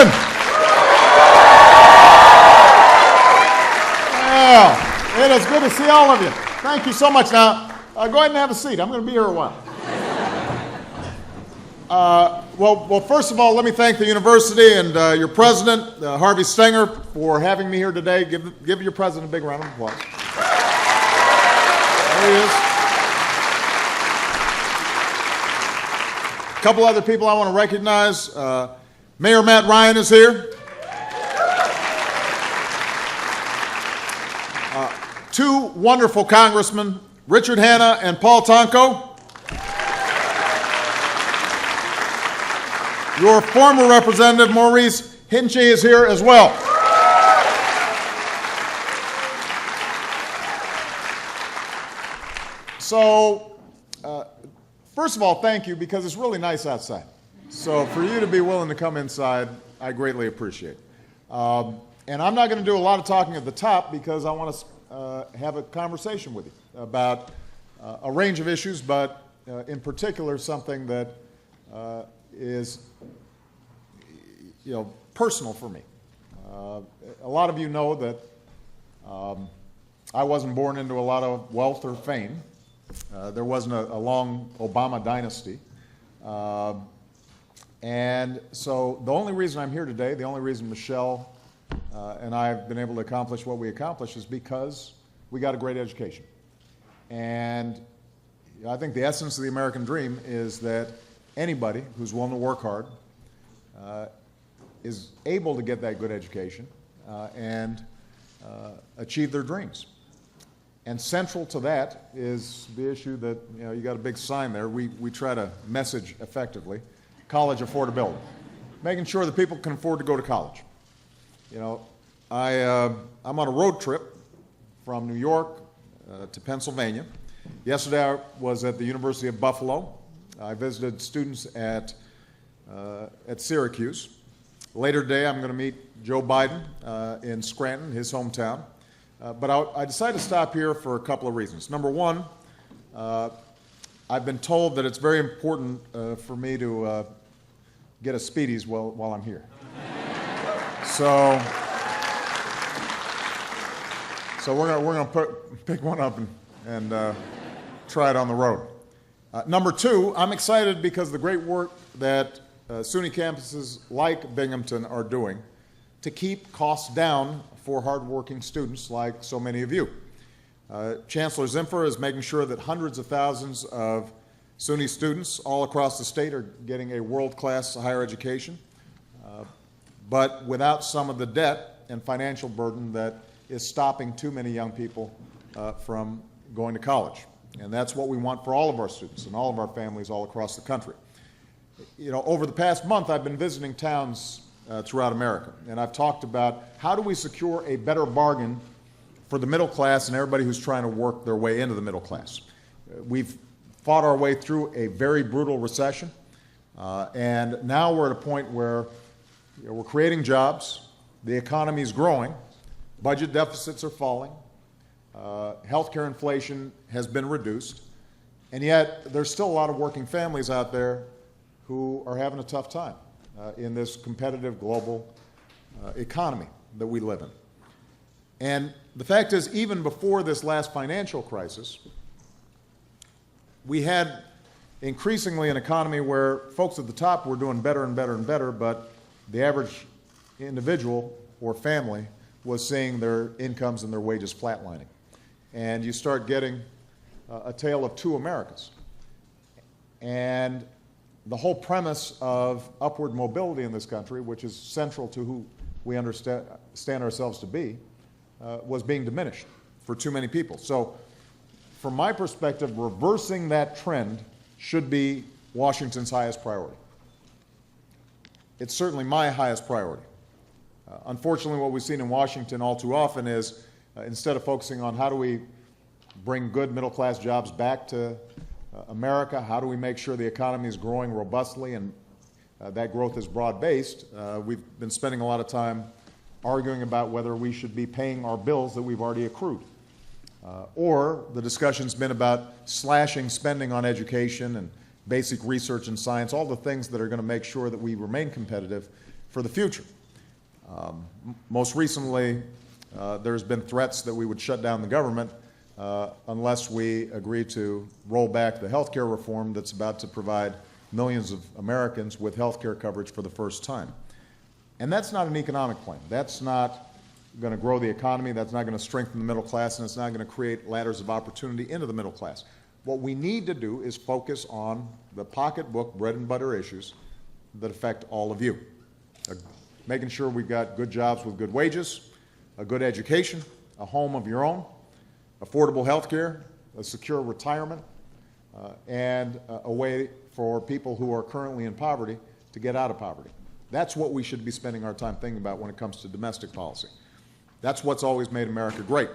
Binghamton. Well, it is good to see all of you. Thank you so much. Now, go ahead and have a seat. I'm going to be here a while. Well, first of all, let me thank the university and your president, Harvey Stenger, for having me here today. Give your president a big round of applause. There he is. A couple other people I want to recognize. Mayor Matt Ryan is here. Two wonderful congressmen, Richard Hanna and Paul Tonko. Your former representative, Maurice Hinchey, is here as well. So, first of all, thank you, because it's really nice outside. So for you to be willing to come inside, I greatly appreciate. And I'm not going to do a lot of talking at the top, because I want to have a conversation with you about a range of issues, but in particular something that is, personal for me. A lot of you know that I wasn't born into a lot of wealth or fame. There wasn't a long Obama dynasty. And so the only reason I'm here today, the only reason Michelle and I have been able to accomplish what we accomplished, is because we got a great education. And I think the essence of the American dream is that anybody who's willing to work hard is able to get that good education and achieve their dreams. And central to that is the issue that, you got a big sign there. We try to message effectively: college affordability, making sure that people can afford to go to college. I'm on a road trip from New York to Pennsylvania. Yesterday I was at the University of Buffalo. I visited students at Syracuse. Later today, I'm going to meet Joe Biden in Scranton, his hometown. But I decided to stop here for a couple of reasons. Number one, I've been told that it's very important for me to get a Speedies while I'm here. So we're going to pick one up and try it on the road. Number two, I'm excited because of the great work that SUNY campuses like Binghamton are doing to keep costs down for hardworking students like so many of you. Chancellor Zimpher is making sure that hundreds of thousands of SUNY students all across the state are getting a world-class higher education, but without some of the debt and financial burden that is stopping too many young people from going to college. And that's what we want for all of our students and all of our families all across the country. Over the past month, I've been visiting towns throughout America, and I've talked about how do we secure a better bargain for the middle class and everybody who's trying to work their way into the middle class. We've fought our way through a very brutal recession, and now we're at a point where we're creating jobs, the economy is growing, budget deficits are falling, healthcare inflation has been reduced, and yet there's still a lot of working families out there who are having a tough time in this competitive global economy that we live in. And the fact is, even before this last financial crisis, we had increasingly an economy where folks at the top were doing better and better and better, but the average individual or family was seeing their incomes and their wages flatlining. And you start getting a tale of two Americas. And the whole premise of upward mobility in this country, which is central to who we understand ourselves to be, was being diminished for too many people. So from my perspective, reversing that trend should be Washington's highest priority. It's certainly my highest priority. Unfortunately, what we've seen in Washington all too often is instead of focusing on how do we bring good middle-class jobs back to America, how do we make sure the economy is growing robustly and that growth is broad-based, we've been spending a lot of time arguing about whether we should be paying our bills that we've already accrued. Or the discussion's been about slashing spending on education and basic research and science, all the things that are going to make sure that we remain competitive for the future. Most recently, there's been threats that we would shut down the government unless we agree to roll back the health care reform that's about to provide millions of Americans with health care coverage for the first time. And that's not an economic plan. That's not going to grow the economy. That's not going to strengthen the middle class, and it's not going to create ladders of opportunity into the middle class. What we need to do is focus on the pocketbook, bread and butter issues that affect all of you. Making sure we've got good jobs with good wages, a good education, a home of your own, affordable health care, a secure retirement, and a way for people who are currently in poverty to get out of poverty. That's what we should be spending our time thinking about when it comes to domestic policy. That's what's always made America great.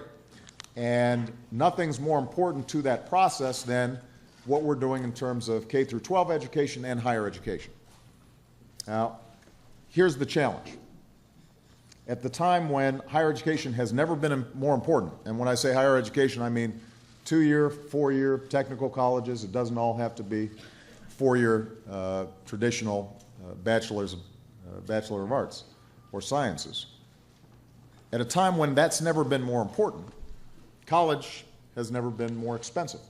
And nothing's more important to that process than what we're doing in terms of K through 12 education and higher education. Now, here's the challenge. At the time when higher education has never been more important, and when I say higher education, I mean 2-year, 4-year technical colleges. It doesn't all have to be 4-year traditional Bachelor of Arts or Sciences. At a time when that's never been more important, college has never been more expensive.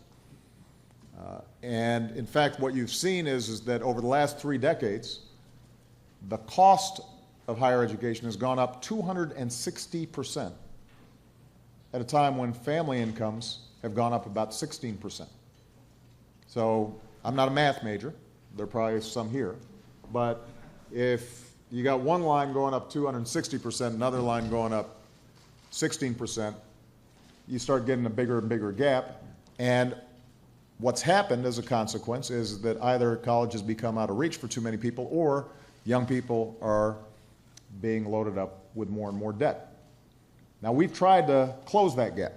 And in fact, what you've seen is that over the last 3 decades, the cost of higher education has gone up 260% at a time when family incomes have gone up about 16%. So I'm not a math major. There are probably some here. But if you got one line going up 260%, another line going up 16%, you start getting a bigger and bigger gap. And what's happened as a consequence is that either college has become out of reach for too many people, or young people are being loaded up with more and more debt. Now, we've tried to close that gap.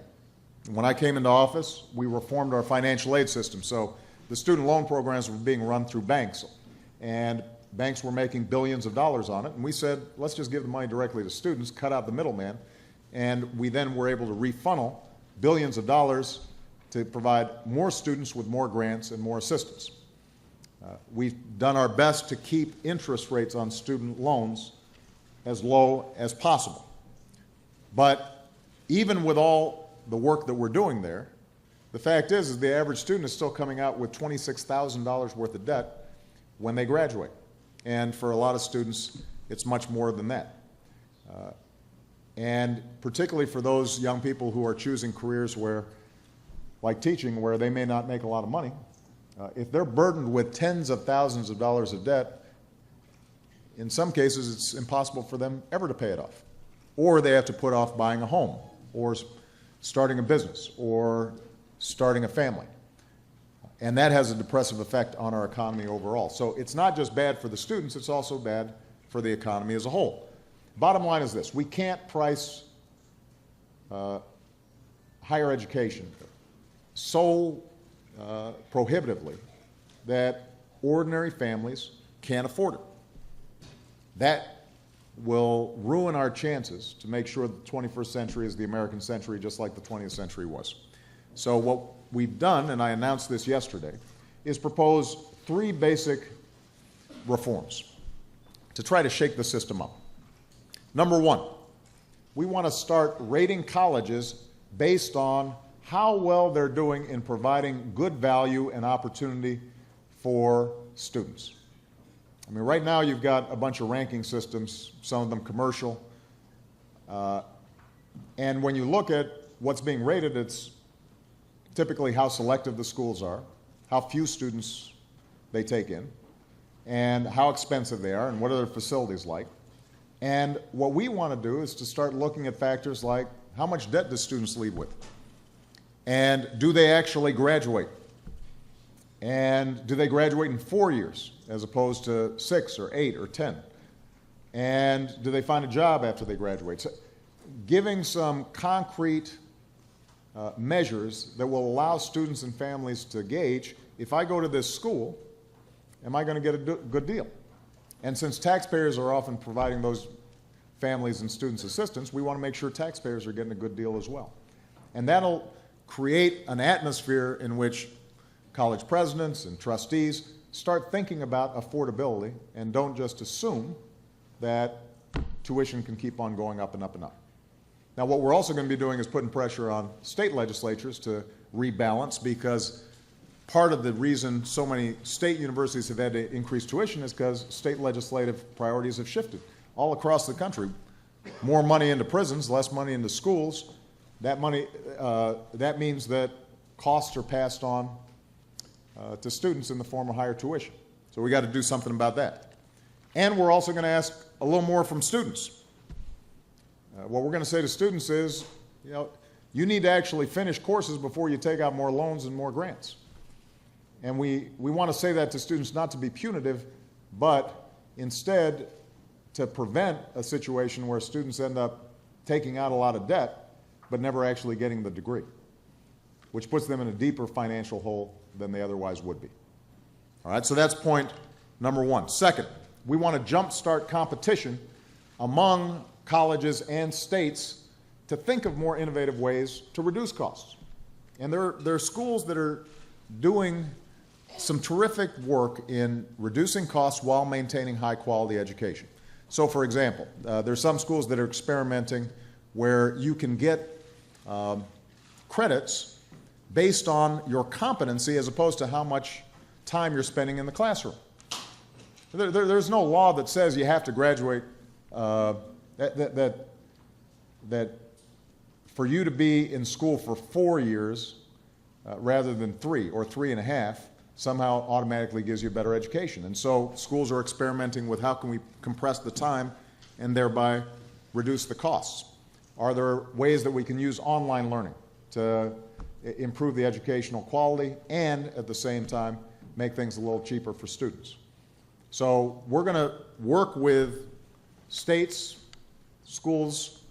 When I came into office, we reformed our financial aid system. So the student loan programs were being run through banks, and banks were making billions of dollars on it. And we said, let's just give the money directly to students, cut out the middleman, and we then were able to refunnel billions of dollars to provide more students with more grants and more assistance. We've done our best to keep interest rates on student loans as low as possible. But even with all the work that we're doing there, the fact is the average student is still coming out with $26,000 worth of debt when they graduate. And for a lot of students, it's much more than that. And particularly for those young people who are choosing careers where, like teaching, where they may not make a lot of money, if they're burdened with tens of thousands of dollars of debt, in some cases it's impossible for them ever to pay it off. Or they have to put off buying a home, or starting a business, or starting a family. And that has a depressive effect on our economy overall. So it's not just bad for the students, it's also bad for the economy as a whole. Bottom line is this: we can't price higher education so prohibitively that ordinary families can't afford it. That will ruin our chances to make sure that the 21st century is the American century, just like the 20th century was. So what we've done, and I announced this yesterday, is propose 3 basic reforms to try to shake the system up. Number 1, we want to start rating colleges based on how well they're doing in providing good value and opportunity for students. I mean, right now you've got a bunch of ranking systems, some of them commercial, and when you look at what's being rated, it's typically how selective the schools are, how few students they take in, and how expensive they are, and what are their facilities like. And what we want to do is to start looking at factors like how much debt do students leave with, and do they actually graduate, and do they graduate in 4 years as opposed to 6 or 8 or 10, and do they find a job after they graduate. So giving some concrete measures that will allow students and families to gauge, if I go to this school, am I going to get a good deal? And since taxpayers are often providing those families and students assistance, we want to make sure taxpayers are getting a good deal as well. And that'll create an atmosphere in which college presidents and trustees start thinking about affordability and don't just assume that tuition can keep on going up and up and up. Now, what we're also going to be doing is putting pressure on state legislatures to rebalance, because part of the reason so many state universities have had to increase tuition is because state legislative priorities have shifted all across the country. More money into prisons, less money into schools. That means that costs are passed on to students in the form of higher tuition. So we got to do something about that. And we're also going to ask a little more from students. What we're going to say to students is, you need to actually finish courses before you take out more loans and more grants. And we want to say that to students not to be punitive, but instead to prevent a situation where students end up taking out a lot of debt but never actually getting the degree, which puts them in a deeper financial hole than they otherwise would be. All right, so that's point number one. Second, we want to jumpstart competition among colleges and states to think of more innovative ways to reduce costs. And there are schools that are doing some terrific work in reducing costs while maintaining high-quality education. So, for example, there's some schools that are experimenting where you can get credits based on your competency as opposed to how much time you're spending in the classroom. There's no law that says you have to graduate, that for you to be in school for 4 years rather than 3 or 3.5 somehow automatically gives you a better education. And so schools are experimenting with how can we compress the time and thereby reduce the costs. Are there ways that we can use online learning to improve the educational quality and at the same time make things a little cheaper for students? So we're going to work with states, schools,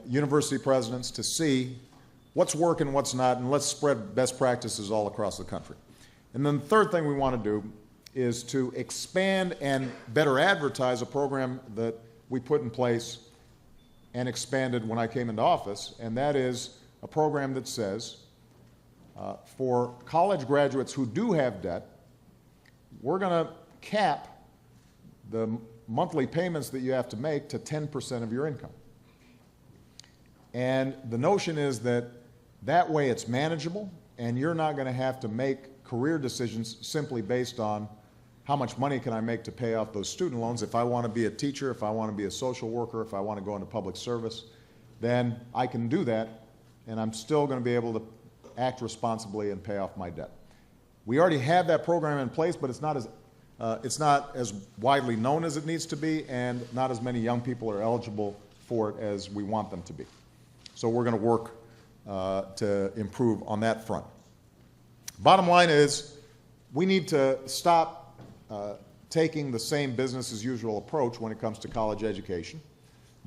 university presidents to see what's working, what's not, and let's spread best practices all across the country. And then the third thing we want to do is to expand and better advertise a program that we put in place and expanded when I came into office, and that is a program that says for college graduates who do have debt, we're going to cap the monthly payments that you have to make to 10% of your income. And the notion is that that way it's manageable, and you're not going to have to make career decisions simply based on how much money can I make to pay off those student loans. If I want to be a teacher, if I want to be a social worker, if I want to go into public service, then I can do that, and I'm still going to be able to act responsibly and pay off my debt. We already have that program in place, but it's not as widely known as it needs to be, and not as many young people are eligible for it as we want them to be. So we're going to work to improve on that front. Bottom line is, we need to stop taking the same business as usual approach when it comes to college education.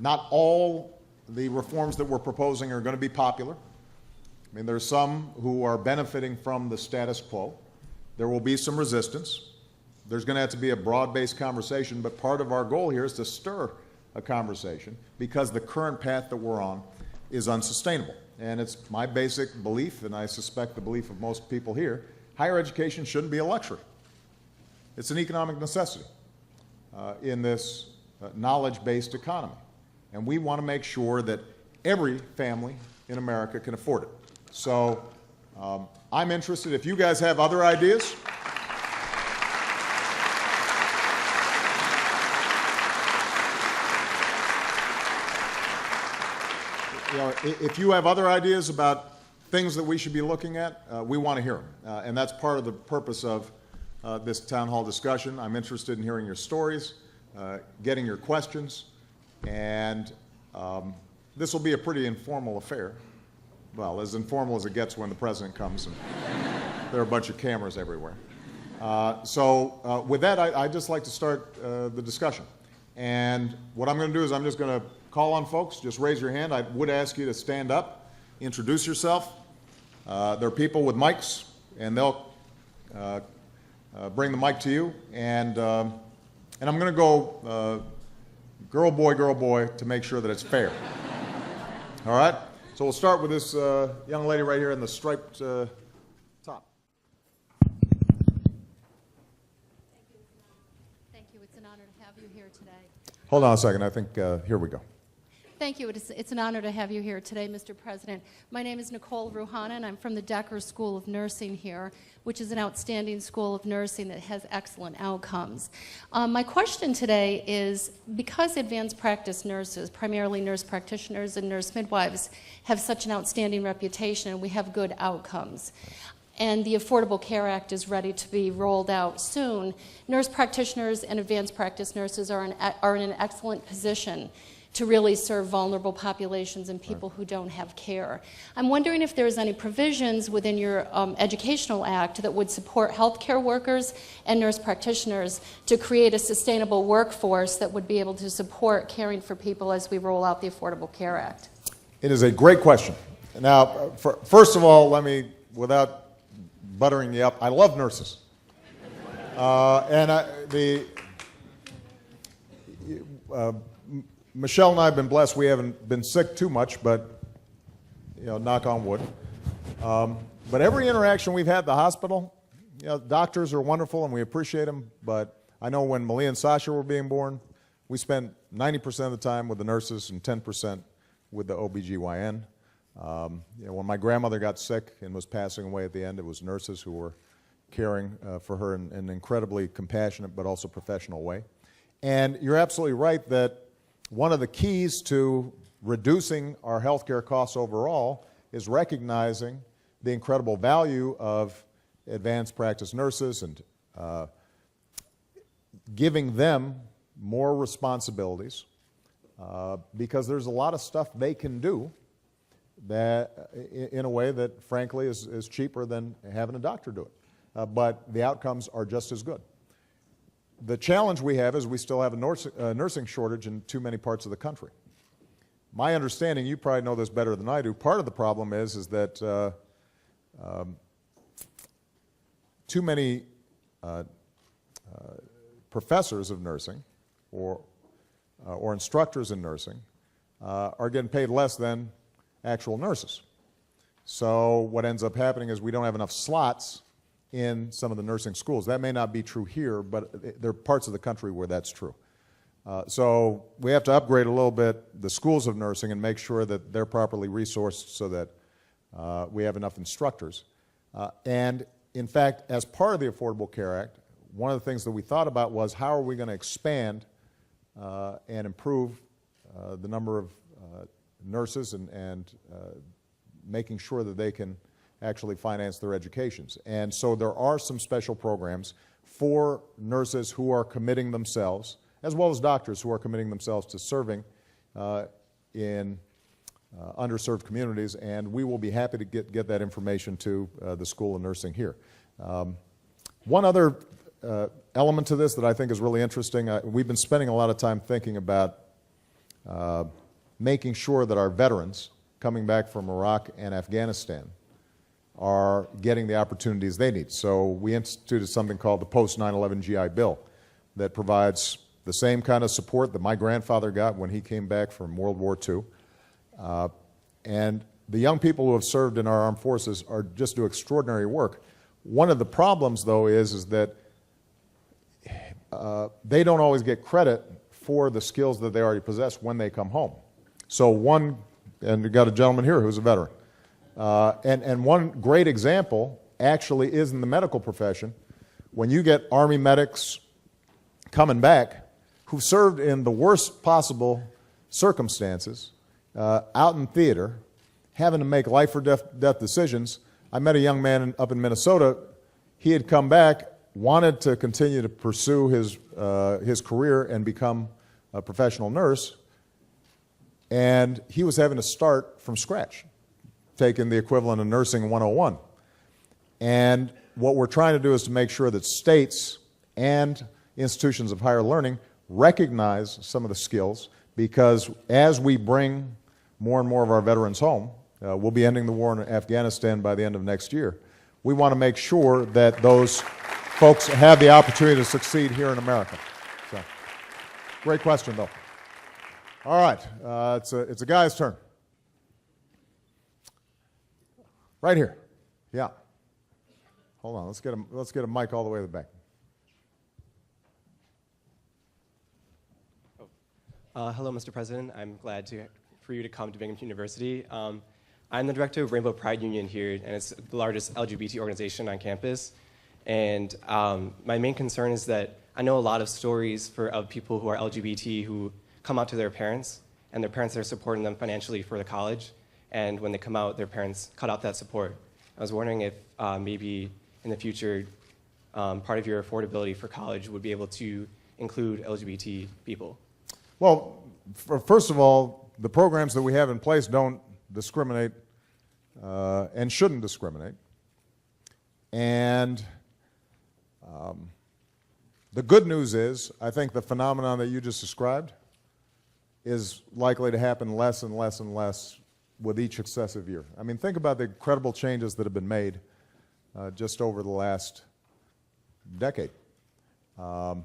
Not all the reforms that we're proposing are going to be popular. I mean, there's some who are benefiting from the status quo. There will be some resistance. There's going to have to be a broad-based conversation, but part of our goal here is to stir a conversation because the current path that we're on is unsustainable. And it's my basic belief, and I suspect the belief of most people here, higher education shouldn't be a luxury. It's an economic necessity in this knowledge-based economy. And we want to make sure that every family in America can afford it. So I'm interested. If you guys have other ideas, if you have other ideas about things that we should be looking at, we want to hear them. And that's part of the purpose of this town hall discussion. I'm interested in hearing your stories, getting your questions, and this will be a pretty informal affair. Well, as informal as it gets when the president comes and there are a bunch of cameras everywhere. So with that, I'd just like to start the discussion. And what I'm going to do is I'm just going to call on folks. Just raise your hand. I would ask you to stand up, introduce yourself. There are people with mics, and they'll bring the mic to you. And I'm going to go girl, boy, to make sure that it's fair. All right? So we'll start with this young lady right here in the striped top. Thank you. It's an honor to have you here today. Hold on a second. I think, here we go. Thank you. It's an honor to have you here today, Mr. President. My name is Nicole Ruhana, and I'm from the Decker School of Nursing here, which is an outstanding school of nursing that has excellent outcomes. My question today is, because advanced practice nurses, primarily nurse practitioners and nurse midwives, have such an outstanding reputation and we have good outcomes, and the Affordable Care Act is ready to be rolled out soon, nurse practitioners and advanced practice nurses are in an excellent position to really serve vulnerable populations and people who don't have care. I'm wondering if there's any provisions within your Educational Act that would support healthcare workers and nurse practitioners to create a sustainable workforce that would be able to support caring for people as we roll out the Affordable Care Act. It is a great question. Now, first of all, let me, without buttering you up, I love nurses. Michelle and I have been blessed. We haven't been sick too much, but, knock on wood. But every interaction we've had at the hospital, doctors are wonderful and we appreciate them, but I know when Malia and Sasha were being born, we spent 90% of the time with the nurses and 10% with the OBGYN. When my grandmother got sick and was passing away at the end, it was nurses who were caring for her in an incredibly compassionate but also professional way. And you're absolutely right that one of the keys to reducing our healthcare costs overall is recognizing the incredible value of advanced practice nurses and giving them more responsibilities because there's a lot of stuff they can do that in a way that frankly is cheaper than having a doctor do it. But the outcomes are just as good. The challenge we have is we still have a nursing shortage in too many parts of the country. My understanding, you probably know this better than I do, part of the problem is that too many professors of nursing or instructors in nursing are getting paid less than actual nurses. So what ends up happening is we don't have enough slots in some of the nursing schools. That may not be true here, but there are parts of the country where that's true. So we have to upgrade a little bit the schools of nursing and make sure that they're properly resourced so that we have enough instructors. And in fact, as part of the Affordable Care Act, one of the things that we thought about was how are we going to expand and improve the number of nurses and making sure that they can actually finance their educations. And so there are some special programs for nurses who are committing themselves, as well as doctors who are committing themselves to serving in underserved communities, and we will be happy to get that information to the School of Nursing here. One other element to this that I think is really interesting, we've been spending a lot of time thinking about making sure that our veterans coming back from Iraq and Afghanistan are getting the opportunities they need. So we instituted something called the Post 9/11 GI Bill that provides the same kind of support that my grandfather got when he came back from World War II. And the young people who have served in our armed forces are just do extraordinary work. One of the problems, though, is that they don't always get credit for the skills that they already possess when they come home. So and we've got a gentleman here who's a veteran. And one great example actually is in the medical profession. When you get Army medics coming back who served in the worst possible circumstances, out in theater, having to make life or death decisions. I met a young man up in Minnesota. He had come back, wanted to continue to pursue his career and become a professional nurse, and he was having to start from scratch, taking the equivalent of Nursing 101. And what we're trying to do is to make sure that states and institutions of higher learning recognize some of the skills, because as we bring more and more of our veterans home, we'll be ending the war in Afghanistan by the end of next year. We want to make sure that those folks have the opportunity to succeed here in America. So, great question, though. All right, it's a guy's turn. Right here. Yeah. Hold on. Let's get a mic all the way to the back. Hello, Mr. President. I'm glad for you to come to Binghamton University. I'm the director of Rainbow Pride Union here, and it's the largest LGBT organization on campus. And my main concern is that I know a lot of stories of people who are LGBT who come out to their parents, and their parents are supporting them financially for the college. And when they come out, their parents cut out that support. I was wondering if maybe in the future, part of your affordability for college would be able to include LGBT people. Well, first of all, the programs that we have in place don't discriminate and shouldn't discriminate. And the good news is, I think the phenomenon that you just described is likely to happen less and less and less with each successive year. I mean, think about the incredible changes that have been made just over the last decade. DOMA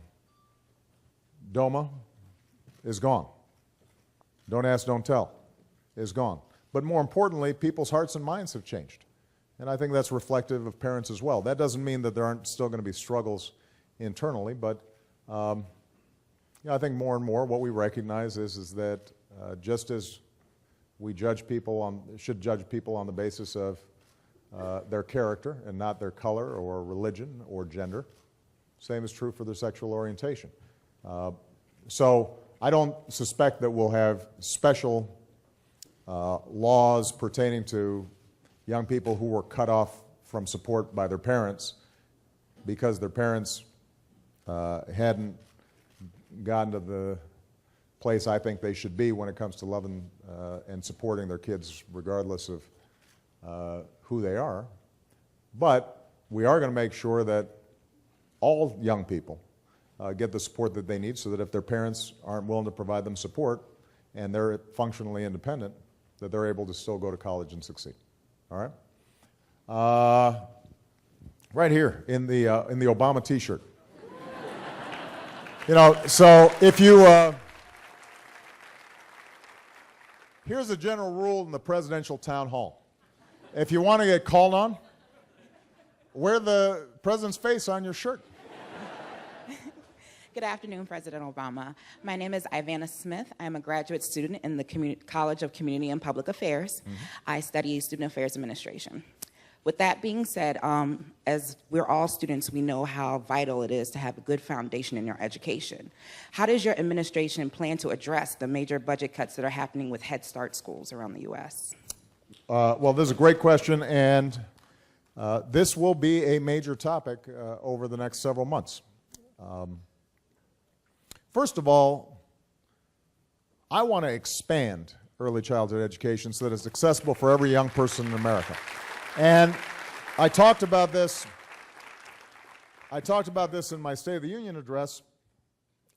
is gone. Don't ask, don't tell is gone. But more importantly, people's hearts and minds have changed. And I think that's reflective of parents as well. That doesn't mean that there aren't still going to be struggles internally, but I think more and more what we recognize is that just as we should judge people on the basis of their character and not their color or religion or gender, same is true for their sexual orientation. So I don't suspect that we'll have special laws pertaining to young people who were cut off from support by their parents because their parents hadn't gotten to the place I think they should be when it comes to loving and supporting their kids regardless of who they are. But we are going to make sure that all young people get the support that they need so that if their parents aren't willing to provide them support and they're functionally independent, that they're able to still go to college and succeed. All right? Right here in the Obama T-shirt. So if you, here's a general rule in the presidential town hall. If you want to get called on, wear the president's face on your shirt. Good afternoon, President Obama. My name is Ivana Smith. I'm a graduate student in the College of Community and Public Affairs. Mm-hmm. I study Student Affairs Administration. With that being said, as we're all students, we know how vital it is to have a good foundation in your education. How does your administration plan to address the major budget cuts that are happening with Head Start schools around the U.S.? Well, this is a great question, and this will be a major topic over the next several months. First of all, I want to expand early childhood education so that it's accessible for every young person in America. And I talked about this in my State of the Union address.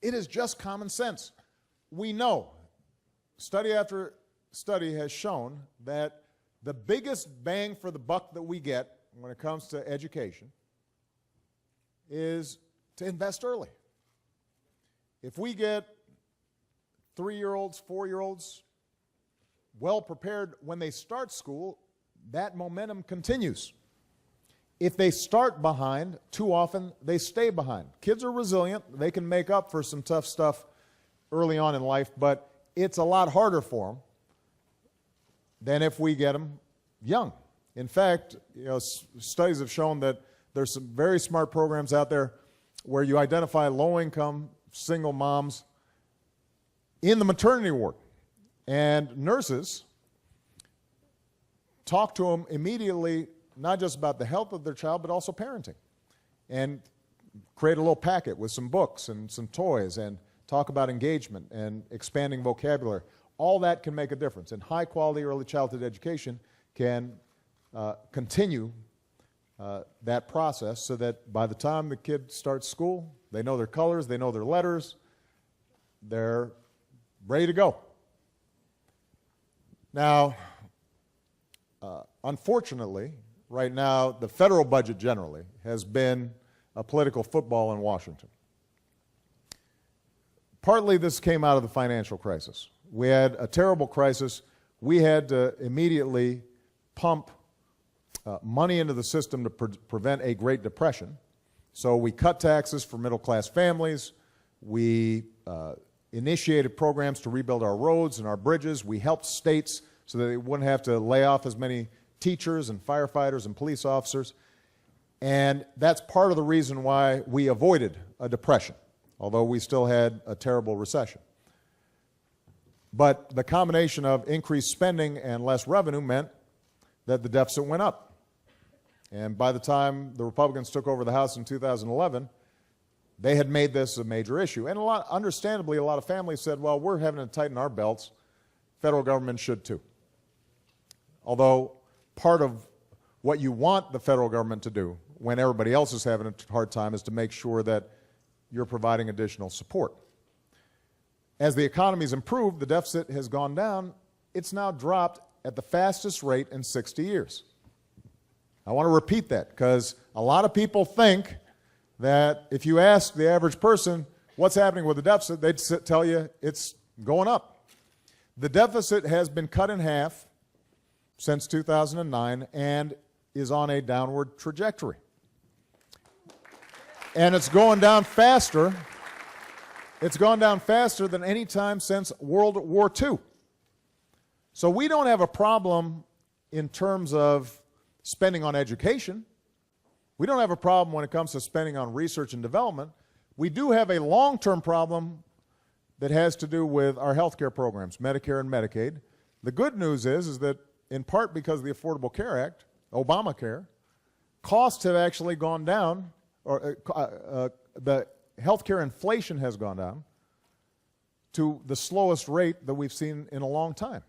It is just common sense. We know, study after study has shown that the biggest bang for the buck that we get when it comes to education is to invest early. If we get 3-year-olds, 4-year-olds well prepared when they start school, that momentum continues. If they start behind, too often they stay behind. Kids are resilient. They can make up for some tough stuff early on in life, but it's a lot harder for them than if we get them young. In fact, studies have shown that there's some very smart programs out there where you identify low-income single moms in the maternity ward, and nurses talk to them immediately, not just about the health of their child, but also parenting, and create a little packet with some books and some toys and talk about engagement and expanding vocabulary. All that can make a difference, and high-quality early childhood education can continue that process so that by the time the kid starts school, they know their colors, they know their letters, they're ready to go. Now, unfortunately, right now, the federal budget generally has been a political football in Washington. Partly this came out of the financial crisis. We had a terrible crisis. We had to immediately pump money into the system to prevent a Great Depression. So we cut taxes for middle-class families. We initiated programs to rebuild our roads and our bridges. We helped states so that they wouldn't have to lay off as many teachers and firefighters and police officers. And that's part of the reason why we avoided a depression, although we still had a terrible recession. But the combination of increased spending and less revenue meant that the deficit went up. And by the time the Republicans took over the House in 2011, they had made this a major issue. And understandably, a lot of families said, well, we're having to tighten our belts. Federal government should too. Although part of what you want the federal government to do when everybody else is having a hard time is to make sure that you're providing additional support. As the economy's improved, the deficit has gone down. It's now dropped at the fastest rate in 60 years. I want to repeat that because a lot of people think that if you ask the average person what's happening with the deficit, they'd tell you it's going up. The deficit has been cut in half since 2009 and is on a downward trajectory. And it's going down faster. It's gone down faster than any time since World War II. So we don't have a problem in terms of spending on education. We don't have a problem when it comes to spending on research and development. We do have a long-term problem that has to do with our health care programs, Medicare and Medicaid. The good news is that in part because of the Affordable Care Act, Obamacare, costs have actually gone down, or the health care inflation has gone down to the slowest rate that we've seen in a long time.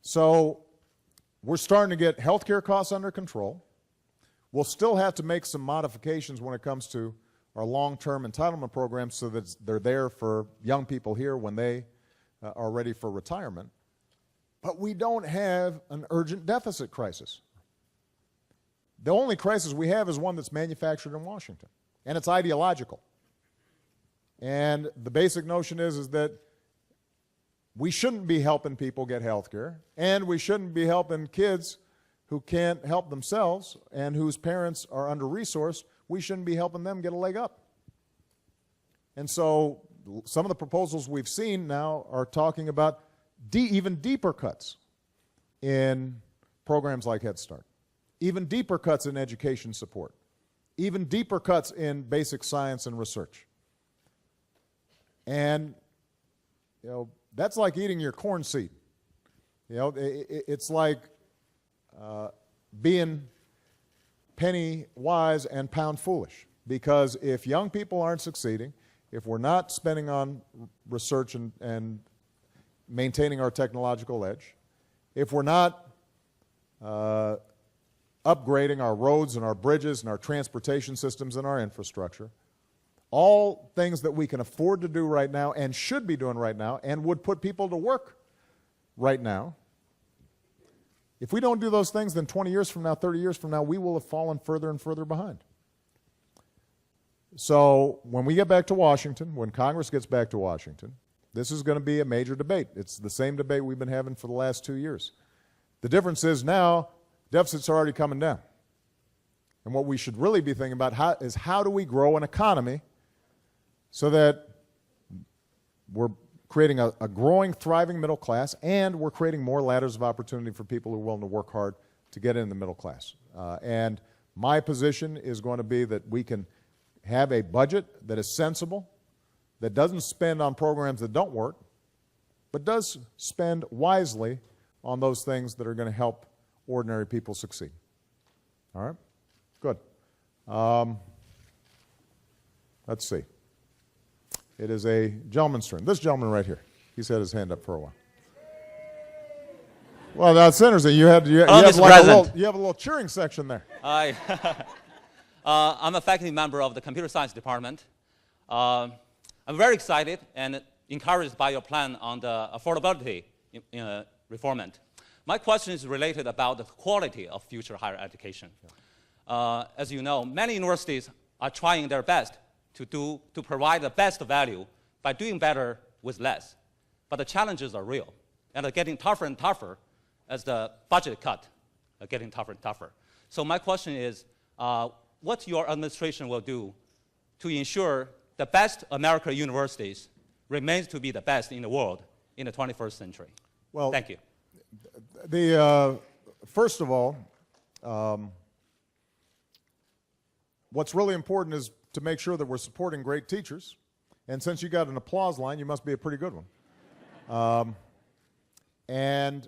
So we're starting to get health care costs under control. We'll still have to make some modifications when it comes to our long-term entitlement programs so that they're there for young people here when they are ready for retirement. But we don't have an urgent deficit crisis. The only crisis we have is one that's manufactured in Washington, and it's ideological. And the basic notion is that we shouldn't be helping people get health care, and we shouldn't be helping kids who can't help themselves and whose parents are under-resourced. We shouldn't be helping them get a leg up. And so some of the proposals we've seen now are talking about even deeper cuts in programs like Head Start, even deeper cuts in education support, even deeper cuts in basic science and research. And, you know, that's like eating your corn seed. You know, it's like being penny wise and pound foolish. Because if young people aren't succeeding, if we're not spending on research and maintaining our technological edge, if we're not upgrading our roads and our bridges and our transportation systems and our infrastructure, all things that we can afford to do right now and should be doing right now and would put people to work right now, if we don't do those things, then 20 years from now, 30 years from now, we will have fallen further and further behind. So when we get back to Washington, when Congress gets back to Washington, this is going to be a major debate. It's the same debate we've been having for the last 2 years. The difference is now deficits are already coming down. And what we should really be thinking about is how do we grow an economy so that we're creating a growing, thriving middle class, and we're creating more ladders of opportunity for people who are willing to work hard to get in the middle class. And my position is going to be that we can have a budget that is sensible, that doesn't spend on programs that don't work, but does spend wisely on those things that are going to help ordinary people succeed. All right? Good. Let's see. It is a gentleman's turn. This gentleman right here. He's had his hand up for a while. Well, that's interesting. You have a little cheering section there. I'm a faculty member of the computer science department. I'm very excited and encouraged by your plan on the affordability reformment. My question is related about the quality of future higher education. As you know, many universities are trying their best to provide the best value by doing better with less. But the challenges are real, and they're getting tougher and tougher as the budget cut are getting tougher and tougher. So my question is, what your administration will do to ensure the best American universities remains to be the best in the world in the 21st century. Well, thank you. First of all, what's really important is to make sure that we're supporting great teachers. And since you got an applause line, you must be a pretty good one. And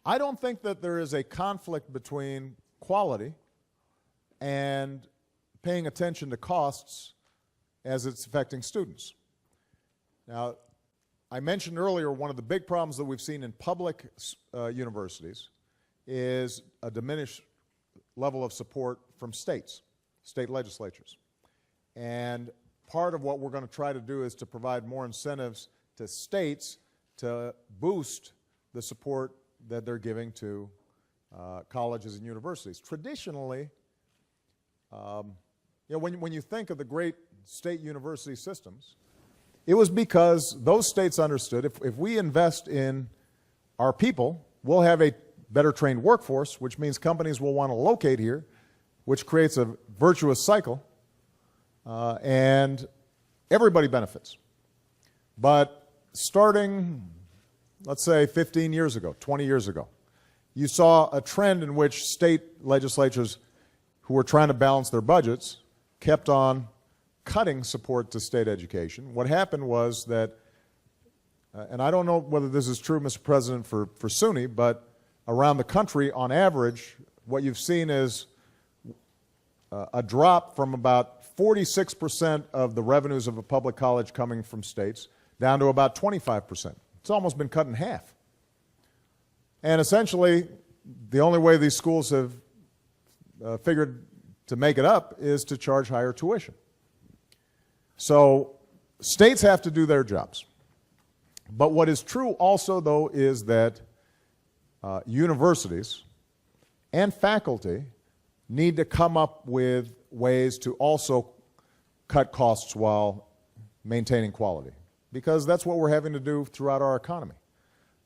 I don't think that there is a conflict between quality and paying attention to costs as it's affecting students. Now, I mentioned earlier one of the big problems that we've seen in public universities is a diminished level of support from states, state legislatures. And part of what we're going to try to do is to provide more incentives to states to boost the support that they're giving to colleges and universities. Traditionally, when you think of the great state university systems, it was because those states understood if we invest in our people, we'll have a better trained workforce, which means companies will want to locate here, which creates a virtuous cycle, and everybody benefits. But starting, let's say, 15 years ago, 20 years ago, you saw a trend in which state legislatures who were trying to balance their budgets kept on cutting support to state education. What happened was that, and I don't know whether this is true, Mr. President, for SUNY, but around the country, on average, what you've seen is a drop from about 46% of the revenues of a public college coming from states down to about 25%. It's almost been cut in half. And essentially, the only way these schools have figured to make it up is to charge higher tuition. So states have to do their jobs. But what is true also, though, is that universities and faculty need to come up with ways to also cut costs while maintaining quality, because that's what we're having to do throughout our economy.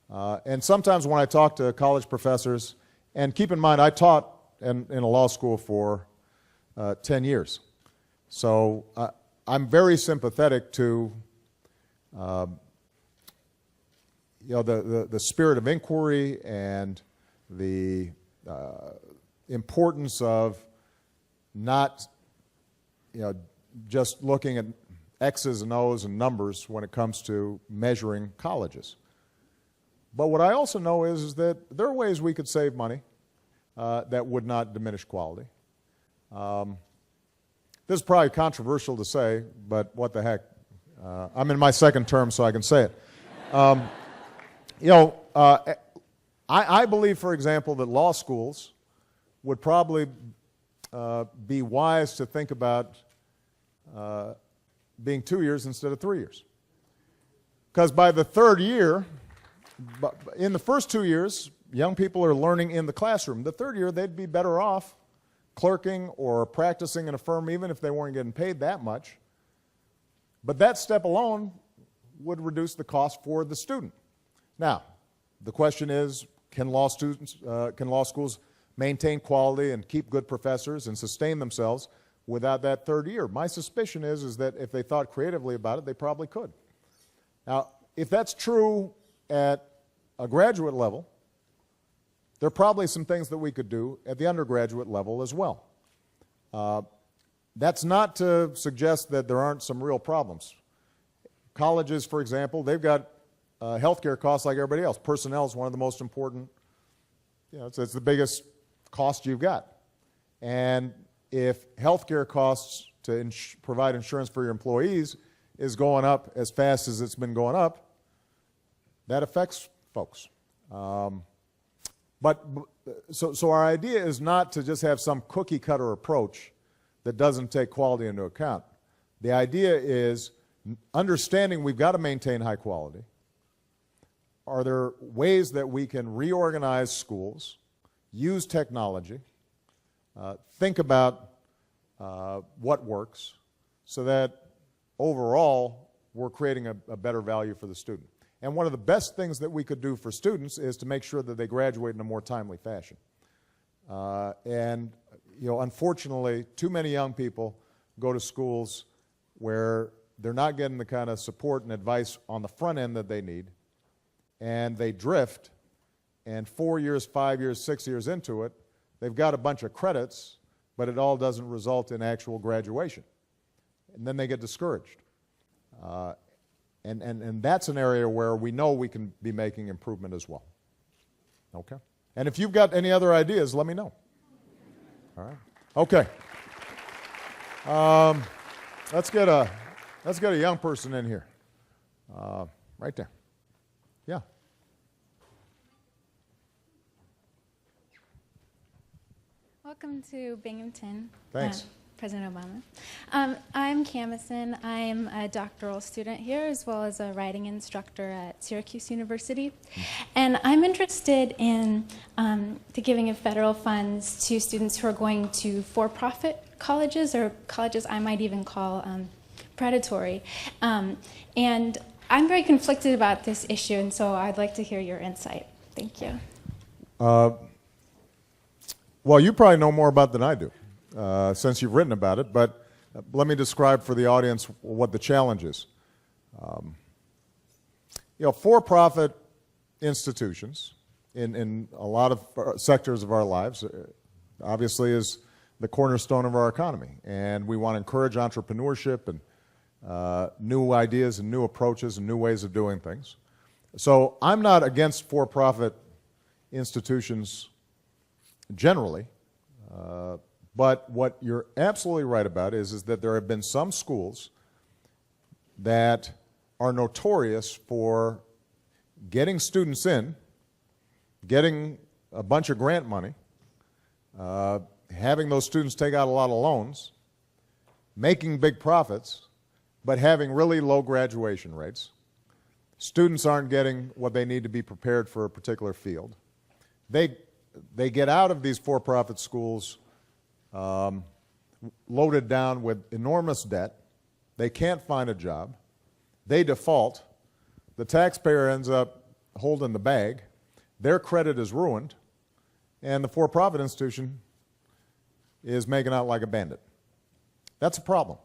And sometimes when I talk to college professors, and keep in mind I taught in a law school for 10 years, so I'm very sympathetic to the spirit of inquiry and the importance of not just looking at X's and O's and numbers when it comes to measuring colleges. But what I also know is that there are ways we could save money that would not diminish quality. This is probably controversial to say, but what the heck. I'm in my second term, so I can say it. I believe, for example, that law schools would probably be wise to think about being 2 years instead of 3 years. Because by the third year, in the first 2 years, young people are learning in the classroom. The third year, they'd be better off clerking or practicing in a firm, even if they weren't getting paid that much. But that step alone would reduce the cost for the student. Now, the question is, can law schools maintain quality and keep good professors and sustain themselves without that third year? My suspicion is that if they thought creatively about it, they probably could. Now, if that's true at a graduate level, there are probably some things that we could do at the undergraduate level as well. That's not to suggest that there aren't some real problems. Colleges, for example, they've got healthcare costs like everybody else. Personnel is one of the most important, it's the biggest cost you've got. And if healthcare costs to provide insurance for your employees is going up as fast as it's been going up, that affects folks. So our idea is not to just have some cookie cutter approach that doesn't take quality into account. The idea is understanding we've got to maintain high quality. Are there ways that we can reorganize schools, use technology, think about what works, so that overall we're creating a better value for the student? And one of the best things that we could do for students is to make sure that they graduate in a more timely fashion. Unfortunately, too many young people go to schools where they're not getting the kind of support and advice on the front end that they need, and they drift, and 4 years, 5 years, 6 years into it, they've got a bunch of credits, but it all doesn't result in actual graduation. And then they get discouraged. And that's an area where we know we can be making improvement as well. Okay? And if you've got any other ideas, let me know. All right? Okay. Let's get a young person in here. Right there. Yeah. Welcome to Binghamton. Thanks. President Obama. I'm Camison. I'm a doctoral student here as well as a writing instructor at Syracuse University. And I'm interested in the giving of federal funds to students who are going to for-profit colleges, or colleges I might even call predatory. And I'm very conflicted about this issue, and so I'd like to hear your insight. Thank you. Well, you probably know more about it than I do, since you've written about it, but let me describe for the audience what the challenge is. For-profit institutions in a lot of sectors of our lives obviously is the cornerstone of our economy, and we want to encourage entrepreneurship and new ideas and new approaches and new ways of doing things. So I'm not against for-profit institutions generally, but what you're absolutely right about is that there have been some schools that are notorious for getting students in, getting a bunch of grant money, having those students take out a lot of loans, making big profits, but having really low graduation rates. Students aren't getting what they need to be prepared for a particular field. They get out of these for-profit schools loaded down with enormous debt. They can't find a job. They default. The taxpayer ends up holding the bag. Their credit is ruined, and the for-profit institution is making out like a bandit. That's a problem.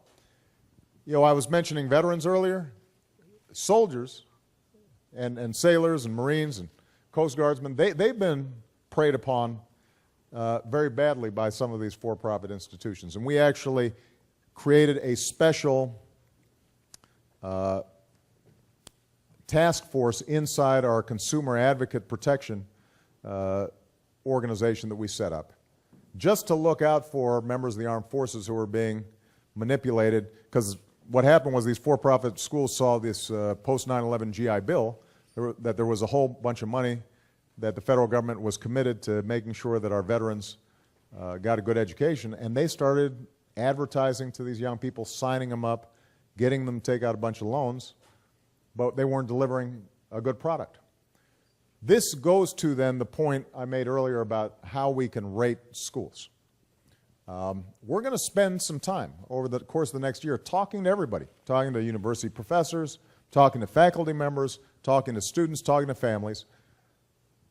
I was mentioning veterans earlier. Soldiers and sailors and Marines and Coast Guardsmen, they've been preyed upon very badly by some of these for-profit institutions. And we actually created a special task force inside our consumer advocate protection organization that we set up, just to look out for members of the armed forces who are being manipulated, because what happened was these for-profit schools saw this post-9/11 GI Bill, that there was a whole bunch of money that the federal government was committed to making sure that our veterans got a good education, and they started advertising to these young people, signing them up, getting them to take out a bunch of loans, but they weren't delivering a good product. This goes to then the point I made earlier about how we can rate schools. We're going to spend some time over the course of the next year talking to everybody, talking to university professors, talking to faculty members, talking to students, talking to families.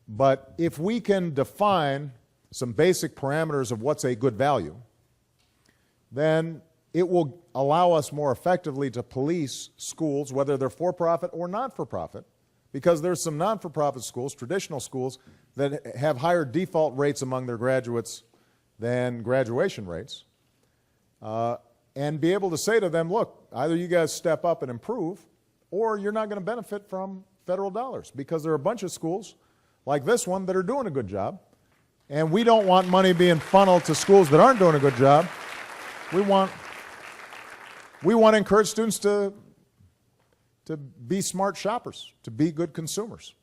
But if we can define some basic parameters of what's a good value, then it will allow us more effectively to police schools, whether they're for-profit or not-for-profit, because there's some non-for-profit schools, traditional schools, that have higher default rates among their graduates than graduation rates, and be able to say to them, look, either you guys step up and improve, or you're not going to benefit from federal dollars, because there are a bunch of schools like this one that are doing a good job, and we don't want money being funneled to schools that aren't doing a good job. We want to encourage students to be smart shoppers, to be good consumers.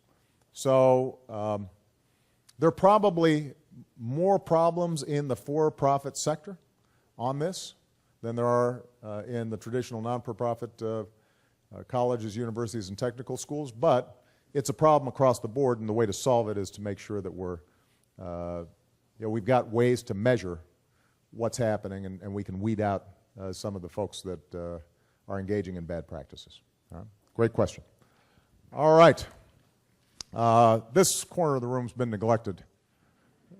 So there are probably more problems in the for-profit sector on this than there are in the traditional non-for-profit colleges, universities, and technical schools, but it's a problem across the board, and the way to solve it is to make sure that we've got ways to measure what's happening, and we can weed out some of the folks that are engaging in bad practices. All right? Great question. All right. This corner of the room's been neglected.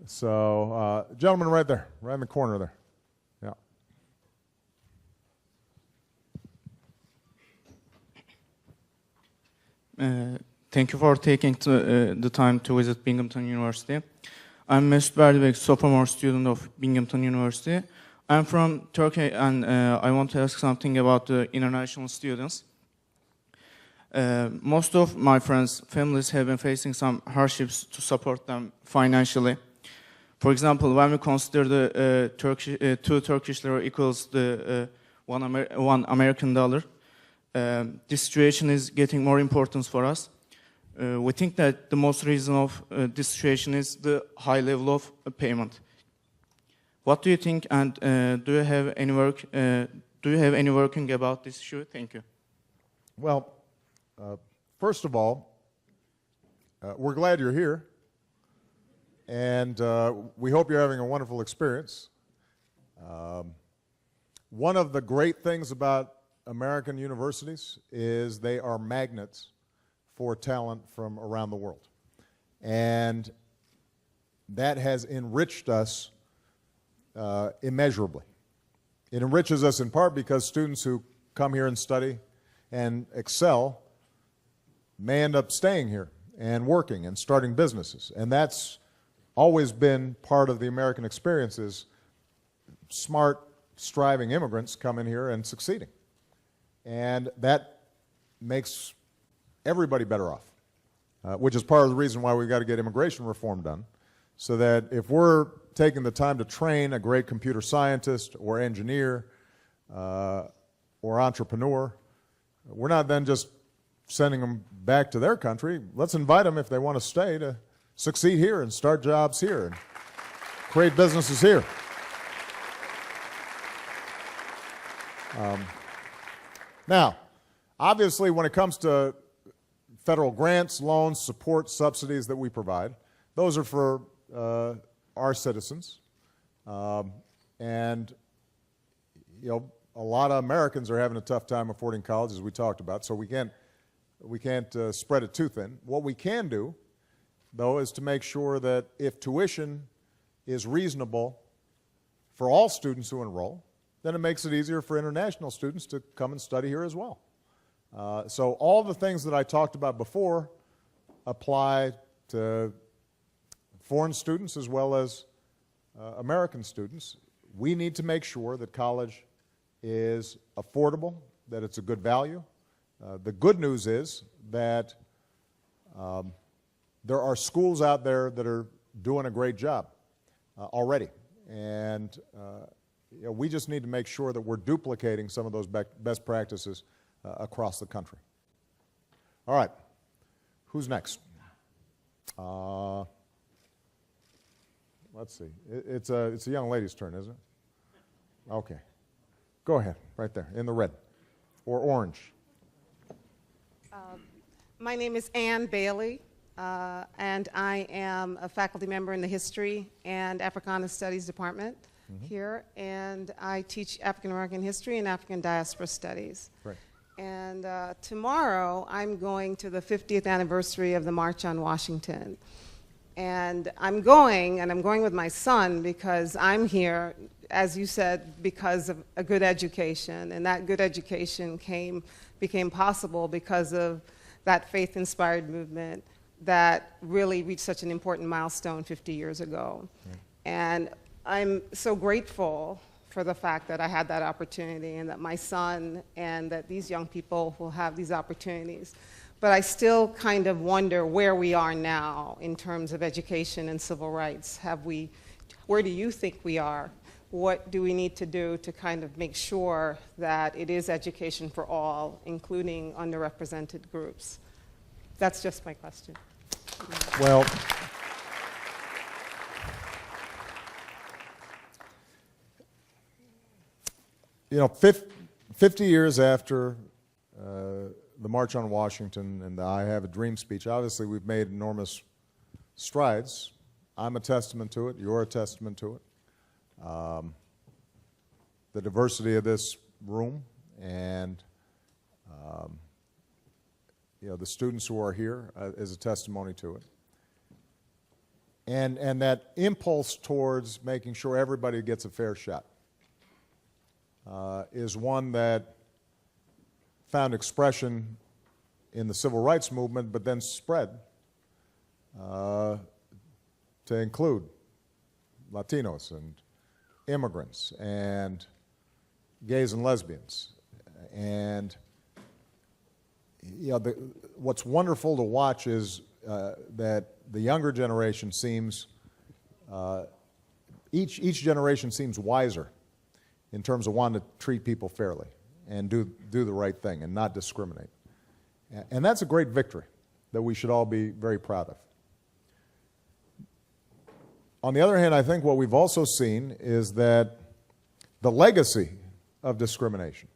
So, gentleman right there, right in the corner there. Yeah. Thank you for taking the time to visit Binghamton University. I'm Mesut Berdibek, sophomore student of Binghamton University. I'm from Turkey, and I want to ask something about the international students. Most of my friends' families have been facing some hardships to support them financially. For example, when we consider the 2 Turkish lira equals the one American dollar, this situation is getting more important for us. We think that the most reason of this situation is the high level of payment. What do you think, and do you have any working about this issue? Thank you. Well, first of all, we're glad you're here, and we hope you're having a wonderful experience. One of the great things about American universities is they are magnets for talent from around the world. And that has enriched us immeasurably. It enriches us in part because students who come here and study and excel may end up staying here and working and starting businesses. And that's always been part of the American experience, is smart, striving immigrants come in here and succeeding. And that makes everybody better off, which is part of the reason why we've got to get immigration reform done, so that if we're taking the time to train a great computer scientist or engineer or entrepreneur, we're not then just sending them back to their country. Let's invite them, if they want to stay, to succeed here and start jobs here and create businesses here. Now, obviously, when it comes to federal grants, loans, support, subsidies that we provide, those are for our citizens. And, you know, a lot of Americans are having a tough time affording college, as we talked about, so we can't spread it too thin. What we can do, though, is to make sure that if tuition is reasonable for all students who enroll, then it makes it easier for international students to come and study here as well. So all the things that I talked about before apply to foreign students as well as American students. We need to make sure that college is affordable, that it's a good value. The good news is that there are schools out there that are doing a great job already. And you know, we just need to make sure that we're duplicating some of those best practices across the country. All right, who's next? Let's see. It's a young lady's turn, isn't it? Okay. Go ahead, right there, in the red, or orange. My name is Ann Bailey, and I am a faculty member in the History and Africana Studies Department here, and I teach African American history and African diaspora studies. Right. And tomorrow I'm going to the 50th anniversary of the March on Washington. And I'm going with my son because I'm here, as you said, because of a good education. And that good education became possible because of that faith-inspired movement that really reached such an important milestone 50 years ago. Right. And I'm so grateful for the fact that I had that opportunity and that my son and that these young people will have these opportunities. But I still kind of wonder where we are now in terms of education and civil rights. Where do you think we are? What do we need to do to kind of make sure that it is education for all, including underrepresented groups? That's just my question. Well, you know, 50 years after the March on Washington and the I Have a Dream speech, obviously we've made enormous strides. I'm a testament to it. You're a testament to it. The diversity of this room and you know, the students who are here is a testimony to it. And that impulse towards making sure everybody gets a fair shot is one that found expression in the civil rights movement, but then spread to include Latinos and immigrants and gays and lesbians. And what's wonderful to watch is that the younger generation seems, each generation seems wiser in terms of wanting to treat people fairly and do the right thing and not discriminate. And that's a great victory that we should all be very proud of. On the other hand, I think what we've also seen is that the legacy of discrimination,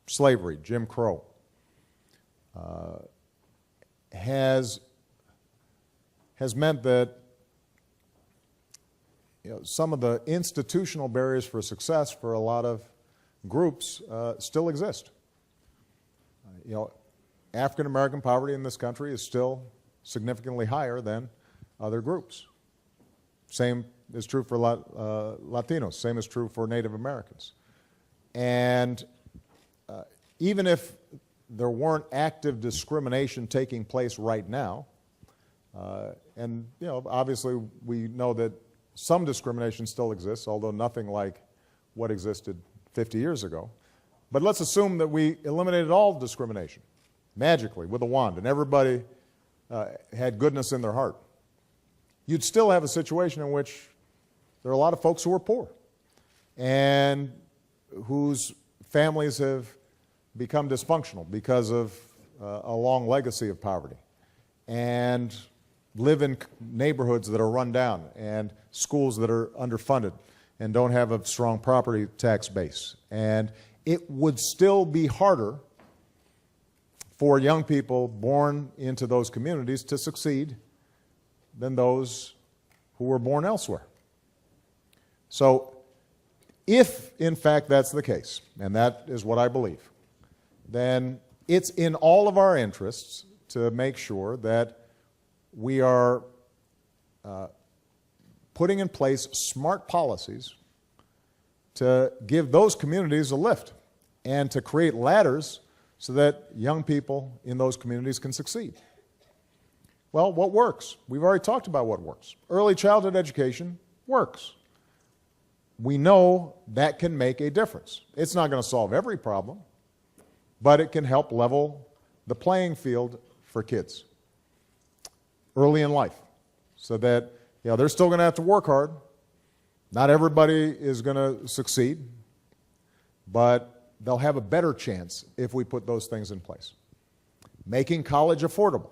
slavery, Jim Crow, has meant that some of the institutional barriers for success for a lot of groups still exist. African American poverty in this country is still significantly higher than other groups. Same is true for Latinos. Same is true for Native Americans. And even if there weren't active discrimination taking place right now, and obviously we know that some discrimination still exists, although nothing like what existed 50 years ago. But let's assume that we eliminated all discrimination magically with a wand, and everybody had goodness in their heart. You'd still have a situation in which there are a lot of folks who are poor and whose families have become dysfunctional because of a long legacy of poverty, and live in neighborhoods that are run down and schools that are underfunded and don't have a strong property tax base. And it would still be harder for young people born into those communities to succeed than those who were born elsewhere. So if, in fact, that's the case, and that is what I believe, then it's in all of our interests to make sure that we are putting in place smart policies to give those communities a lift and to create ladders so that young people in those communities can succeed. Well, what works? We've already talked about what works. Early childhood education works. We know that can make a difference. It's not going to solve every problem, but it can help level the playing field for kids early in life, so that they're still going to have to work hard. Not everybody is going to succeed, but they'll have a better chance if we put those things in place. Making college affordable,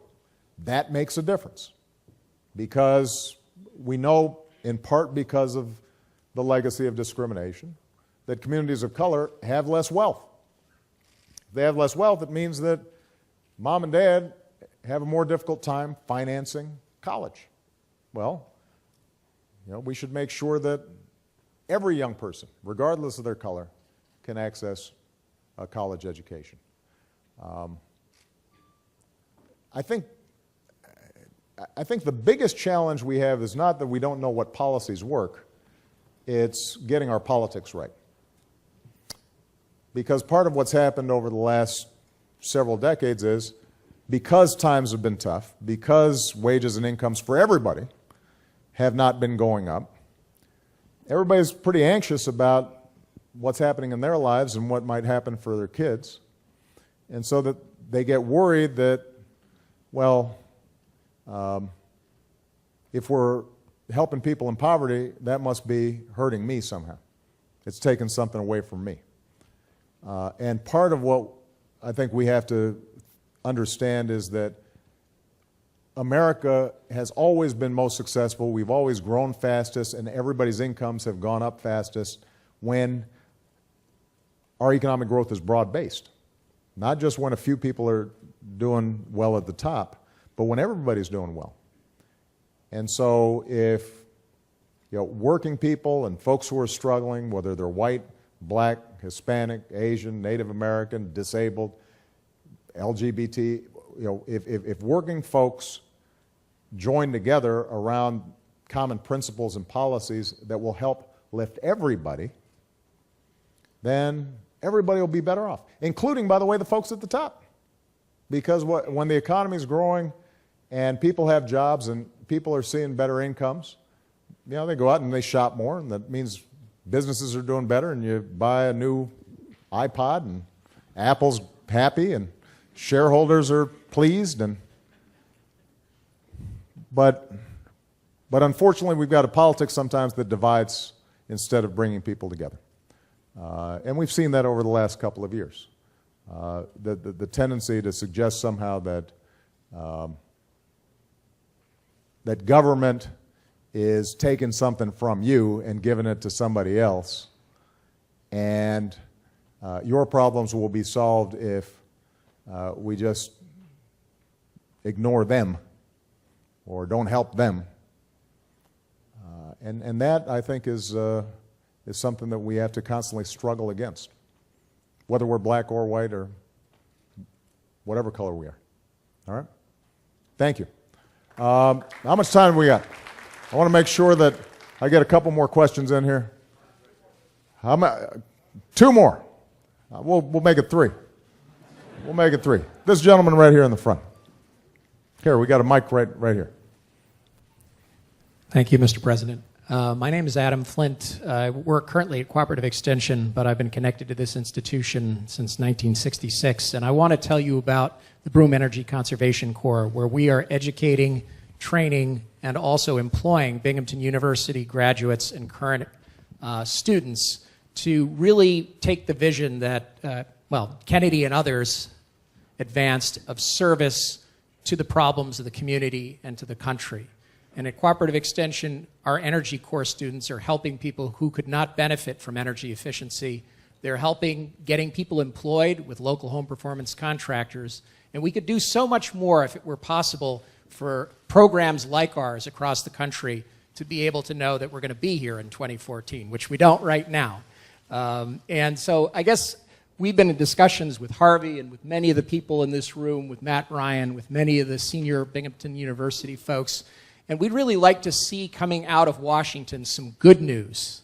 that makes a difference, because we know, in part because of the legacy of discrimination, that communities of color have less wealth. If they have less wealth, it means that mom and dad have a more difficult time financing college. Well, we should make sure that every young person, regardless of their color, can access a college education. I think the biggest challenge we have is not that we don't know what policies work, it's getting our politics right. Because part of what's happened over the last several decades is, because times have been tough, because wages and incomes for everybody have not been going up, everybody's pretty anxious about what's happening in their lives and what might happen for their kids. And so that they get worried that, well, if we're helping people in poverty, that must be hurting me somehow. It's taking something away from me. And part of what I think we have to understand is that America has always been most successful. We've always grown fastest, and everybody's incomes have gone up fastest when our economic growth is broad-based. Not just when a few people are doing well at the top, but when everybody's doing well. And so if working people and folks who are struggling, whether they're white, black, Hispanic, Asian, Native American, disabled, LGBT, if working folks join together around common principles and policies that will help lift everybody, then everybody will be better off, including, by the way, the folks at the top. because when the economy is growing and people have jobs and people are seeing better incomes, you know, they go out and they shop more, and that means businesses are doing better, and you buy a new iPod, and Apple's happy, and shareholders are pleased, but unfortunately, we've got a politics sometimes that divides instead of bringing people together. And we've seen that over the last couple of years. The tendency to suggest somehow that that government is taking something from you and giving it to somebody else, and your problems will be solved if we just ignore them or don't help them. And that, I think, is something that we have to constantly struggle against, whether we're black or white or whatever color we are. All right? Thank you. How much time do we got? I want to make sure that I get a couple more questions in here. Two more. We'll make it three. We'll make it three. This gentleman right here in the front. Here, we got a mic right here. Thank you, Mr. President. My name is Adam Flint. I work currently at Cooperative Extension, but I've been connected to this institution since 1966. And I want to tell you about the Broome Energy Conservation Corps, where we are educating, training, and also employing Binghamton University graduates and current students to really take the vision that, Kennedy and others advanced of service to the problems of the community and to the country. And at Cooperative Extension, our Energy Corps students are helping people who could not benefit from energy efficiency. They're helping getting people employed with local home performance contractors. And we could do so much more if it were possible for programs like ours across the country to be able to know that we're going to be here in 2014, which we don't right now. And so I guess we've been in discussions with Harvey and with many of the people in this room, with Matt Ryan, with many of the senior Binghamton University folks. And we'd really like to see coming out of Washington some good news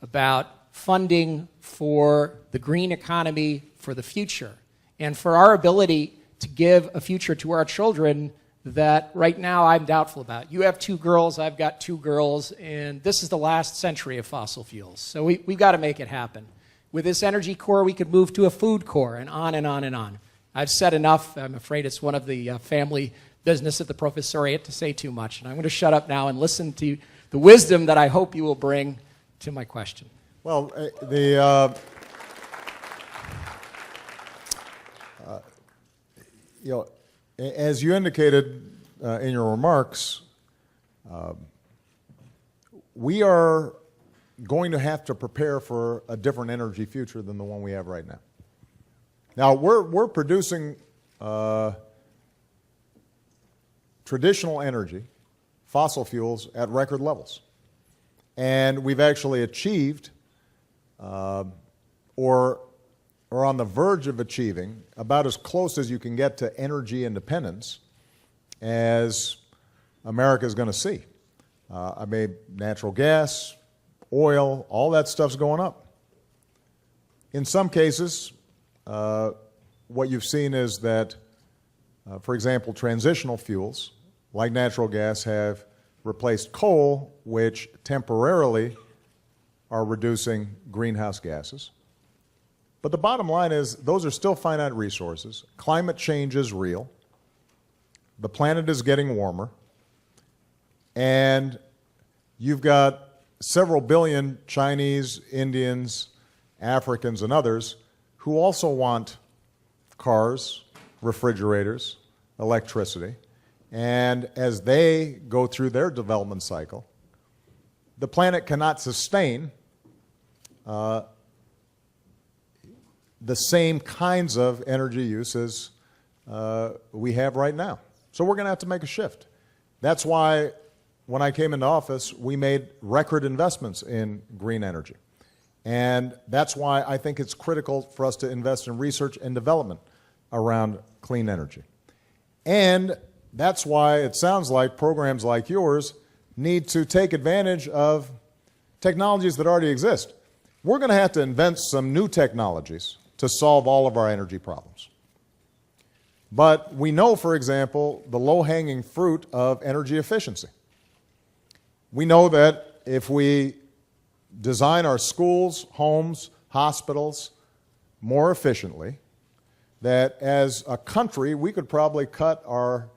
about funding for the green economy for the future and for our ability to give a future to our children that right now I'm doubtful about. You have two girls, I've got two girls, and this is the last century of fossil fuels. So we've got to make it happen. With this Energy Corps, we could move to a food corps and on and on and on. I've said enough. I'm afraid it's one of the family business at the professoriate to say too much. And I'm going to shut up now and listen to the wisdom that I hope you will bring to my question. Well, as you indicated in your remarks, we are going to have to prepare for a different energy future than the one we have right now. Now, we're producing traditional energy, fossil fuels, at record levels. And we've actually achieved, or on the verge of achieving, about as close as you can get to energy independence as America is going to see. Natural gas, oil, all that stuff's going up. In some cases, what you've seen is that, for example, transitional fuels, like natural gas, have replaced coal, which temporarily are reducing greenhouse gases. But the bottom line is those are still finite resources. Climate change is real. The planet is getting warmer. And you've got several billion Chinese, Indians, Africans, and others who also want cars, refrigerators, electricity. And as they go through their development cycle, the planet cannot sustain the same kinds of energy use as we have right now. So we're going to have to make a shift. That's why when I came into office, we made record investments in green energy. And that's why I think it's critical for us to invest in research and development around clean energy. And that's why it sounds like programs like yours need to take advantage of technologies that already exist. We're going to have to invent some new technologies to solve all of our energy problems. But we know, for example, the low-hanging fruit of energy efficiency. We know that if we design our schools, homes, hospitals more efficiently, that as a country we could probably cut our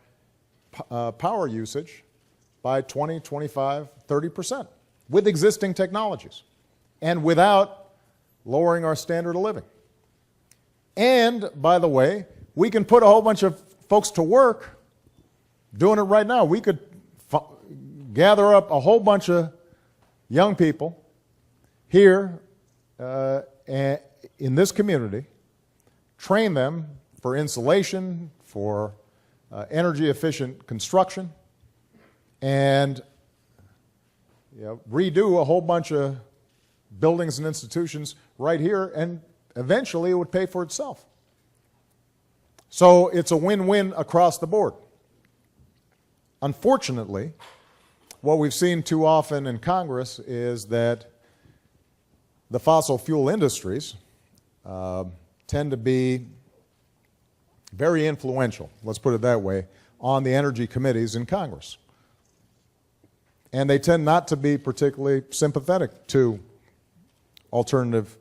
power usage by 20, 25, 30% with existing technologies and without lowering our standard of living. And, by the way, we can put a whole bunch of folks to work doing it right now. We could gather up a whole bunch of young people here in this community, train them for insulation, for energy efficient construction, and redo a whole bunch of buildings and institutions right here, and eventually it would pay for itself. So it's a win-win across the board. Unfortunately, what we've seen too often in Congress is that the fossil fuel industries tend to be very influential, let's put it that way, on the energy committees in Congress. And they tend not to be particularly sympathetic to alternative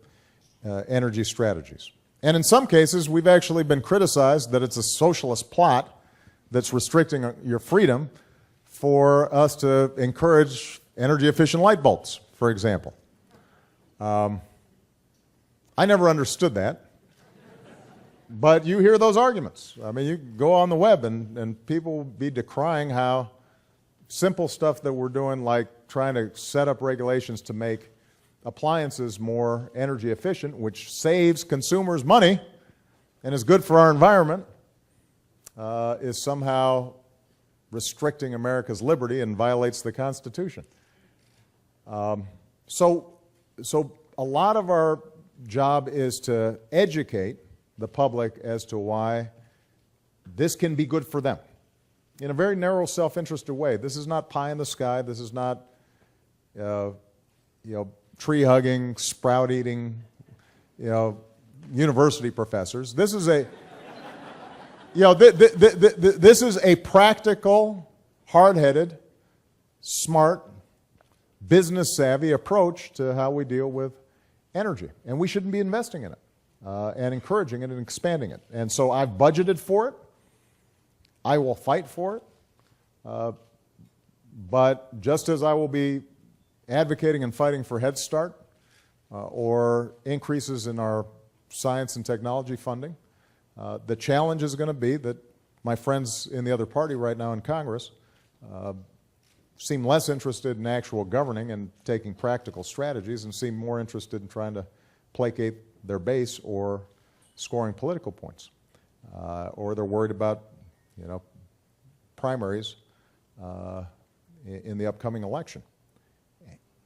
energy strategies. And in some cases, we've actually been criticized that it's a socialist plot that's restricting your freedom for us to encourage energy-efficient light bulbs, for example. I never understood that. But you hear those arguments. I mean, you go on the web and people will be decrying how simple stuff that we're doing, like trying to set up regulations to make appliances more energy efficient, which saves consumers money and is good for our environment, is somehow restricting America's liberty and violates the Constitution. So a lot of our job is to educate the public as to why this can be good for them in a very narrow, self-interested way. This is not pie in the sky. This is not, tree-hugging, sprout-eating, university professors. This is a, this is a practical, hard-headed, smart, business-savvy approach to how we deal with energy, and we shouldn't be investing in it and encouraging it and expanding it. And so I've budgeted for it. I will fight for it. But just as I will be advocating and fighting for Head Start or increases in our science and technology funding, the challenge is going to be that my friends in the other party right now in Congress seem less interested in actual governing and taking practical strategies and seem more interested in trying to placate their base or scoring political points. Or they're worried about, primaries in the upcoming election.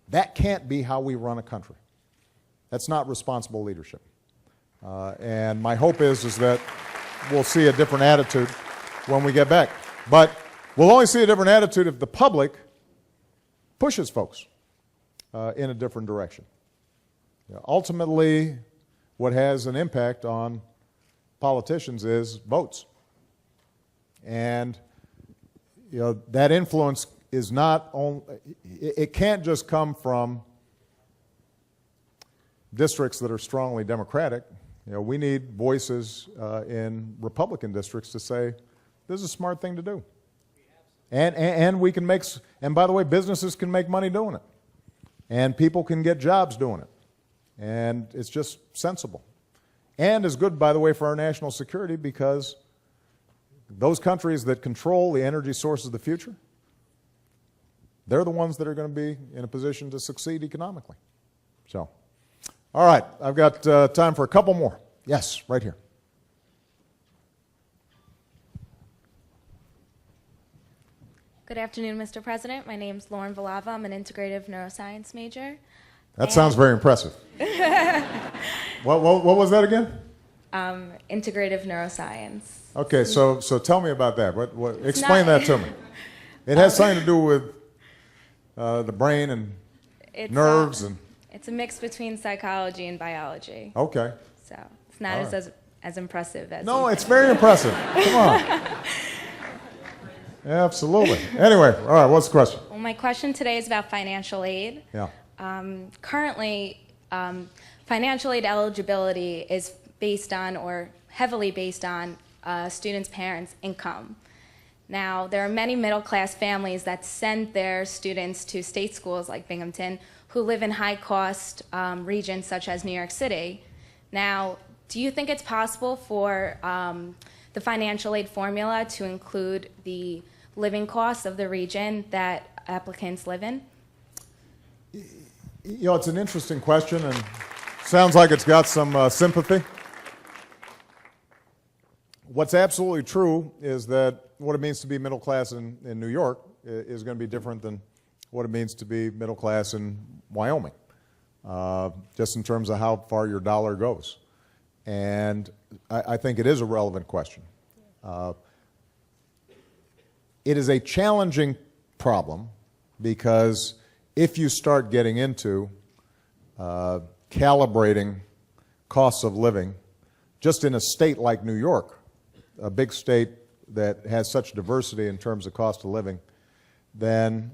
That can't be how we run a country. That's not responsible leadership. And my hope is that we'll see a different attitude when we get back. But we'll only see a different attitude if the public pushes folks in a different direction. Ultimately, what has an impact on politicians is votes. And that influence is not only, it can't just come from districts that are strongly Democratic. We need voices in Republican districts to say, this is a smart thing to do. And we can make, and by the way, businesses can make money doing it. And people can get jobs doing it. And it's just sensible. And is good, by the way, for our national security, because those countries that control the energy sources of the future, they're the ones that are going to be in a position to succeed economically. So, all right, I've got time for a couple more. Yes, right here. Good afternoon, Mr. President. My name's Lauren Valava. I'm an integrative neuroscience major. That sounds very impressive. What was that again? Integrative neuroscience. Okay, so tell me about that. Explain that to me. It has something to do with the brain and It's nerves and. It's a mix between psychology and biology. Okay. So it's not All right. as impressive as No, you it's think. very impressive. Come on. Absolutely. Anyway, all right, what's the question? Well, my question today is about financial aid. Yeah. Currently, financial aid eligibility is based on, or heavily based on, students' parents' income. Now, there are many middle-class families that send their students to state schools like Binghamton who live in high-cost regions such as New York City. Now, do you think it's possible for the financial aid formula to include the living costs of the region that applicants live in? You know, it's an interesting question and sounds like it's got some sympathy. What's absolutely true is that what it means to be middle class in New York is going to be different than what it means to be middle class in Wyoming, just in terms of how far your dollar goes. And I think it is a relevant question. It is a challenging problem because if you start getting into calibrating costs of living, just in a state like New York, a big state that has such diversity in terms of cost of living, then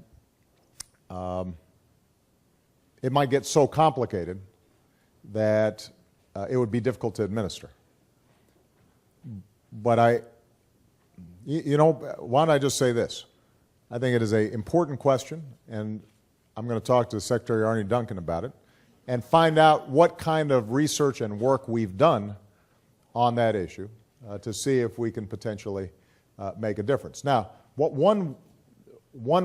it might get so complicated that it would be difficult to administer. But you know, why don't I just say this? I think it is an important question, and I'm going to talk to Secretary Arne Duncan about it and find out what kind of research and work we've done on that issue to see if we can potentially make a difference. Now, one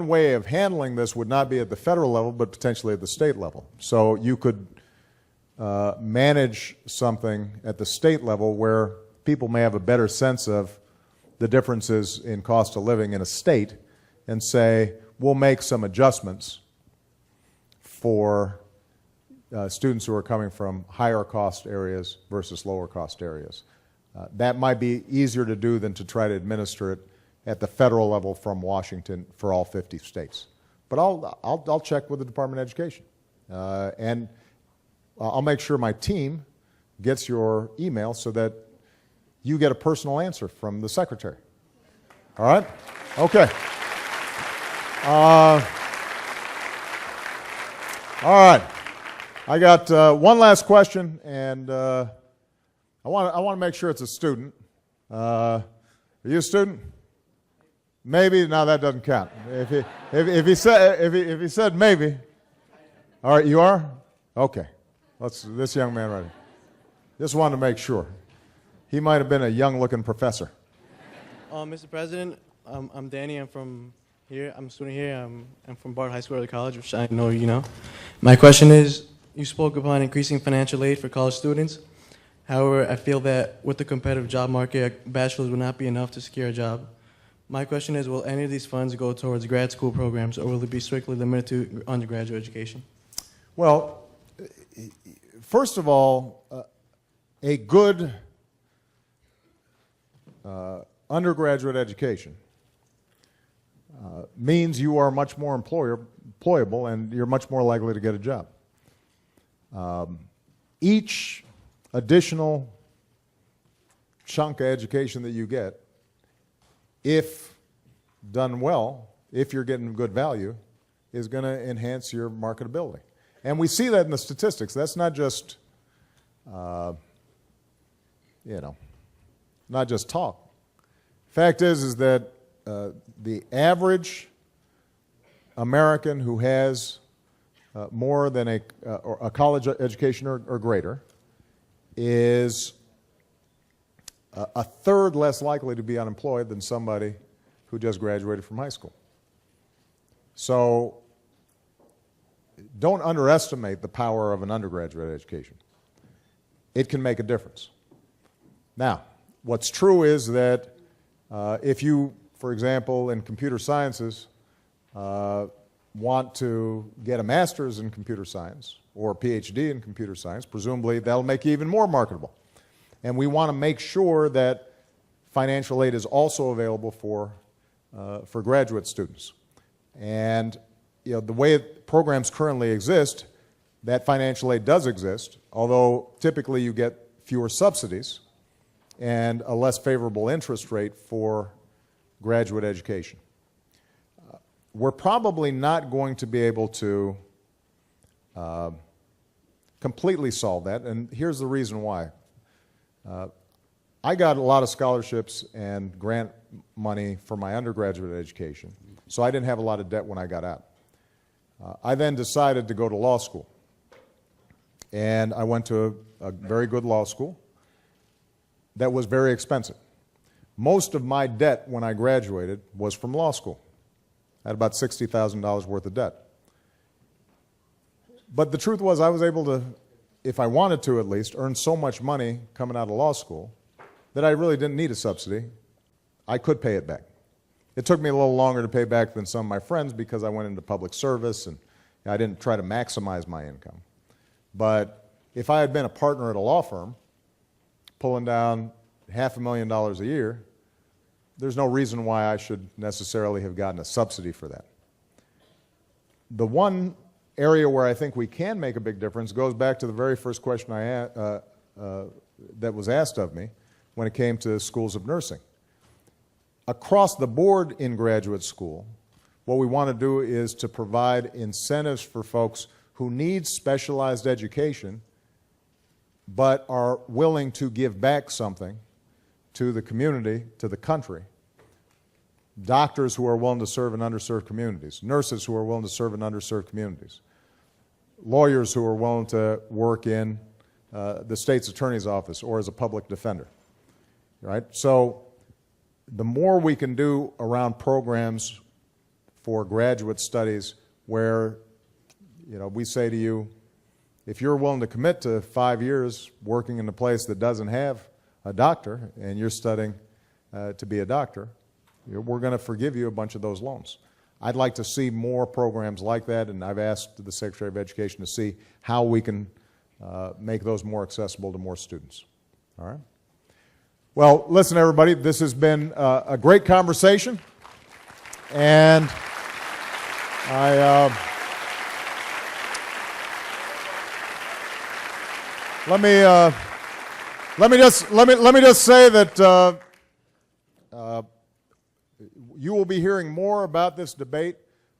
way of handling this would not be at the federal level, but potentially at the state level. So you could manage something at the state level where people may have a better sense of the differences in cost of living in a state and say, we'll make some adjustments for students who are coming from higher cost areas versus lower cost areas. That might be easier to do than to try to administer it at the federal level from Washington for all 50 states. But I'll check with the Department of Education. And I'll make sure my team gets your email so that you get a personal answer from the Secretary. All right? Okay. All right. I got one last question, and I want to make sure it's a student. Are you a student? Maybe. No, that doesn't count. If he said maybe. All right, you are? Okay. This young man right here. Just wanted to make sure. He might have been a young-looking professor. Mr. President, I'm Danny. I'm from here. I'm a student here. I'm from Bard High School Early College, which I know you know. My question is, you spoke upon increasing financial aid for college students. However, I feel that with the competitive job market, a bachelor's would not be enough to secure a job. My question is, will any of these funds go towards grad school programs, or will it be strictly limited to undergraduate education? Well, first of all, a good undergraduate education means you are much more employable and you're much more likely to get a job. Each additional chunk of education that you get, if done well, if you're getting good value, is going to enhance your marketability. And we see that in the statistics. That's not just, not just talk. Fact is that the average American who has more than a college education or greater is a third less likely to be unemployed than somebody who just graduated from high school. So don't underestimate the power of an undergraduate education. It can make a difference. Now, what's true is that if you, for example, in computer sciences, want to get a master's in computer science or a PhD in computer science, presumably that'll make you even more marketable. And we want to make sure that financial aid is also available for graduate students. And the way programs currently exist, that financial aid does exist, although typically you get fewer subsidies and a less favorable interest rate for graduate education. We're probably not going to be able to completely solve that, and here's the reason why. I got a lot of scholarships and grant money for my undergraduate education, so I didn't have a lot of debt when I got out. I then decided to go to law school, and I went to a very good law school that was very expensive. Most of my debt when I graduated was from law school. I had about $60,000 worth of debt. But the truth was I was able to, if I wanted to at least, earn so much money coming out of law school that I really didn't need a subsidy. I could pay it back. It took me a little longer to pay back than some of my friends because I went into public service and I didn't try to maximize my income. But if I had been a partner at a law firm, pulling down $500,000 a year, there's no reason why I should necessarily have gotten a subsidy for that. The one area where I think we can make a big difference goes back to the very first question that was asked of me when it came to schools of nursing. Across the board in graduate school, what we want to do is to provide incentives for folks who need specialized education but are willing to give back something to the community, to the country. Doctors who are willing to serve in underserved communities, nurses who are willing to serve in underserved communities, lawyers who are willing to work in the state's attorney's office or as a public defender, right? So the more we can do around programs for graduate studies where, you know, we say to you, if you're willing to commit to 5 years working in a place that doesn't have a doctor and you're studying to be a doctor, we're going to forgive you a bunch of those loans. I'd like to see more programs like that, and I've asked the Secretary of Education to see how we can make those more accessible to more students. All right? Well, listen, everybody, this has been a great conversation, and let me just say that you will be hearing more about this debate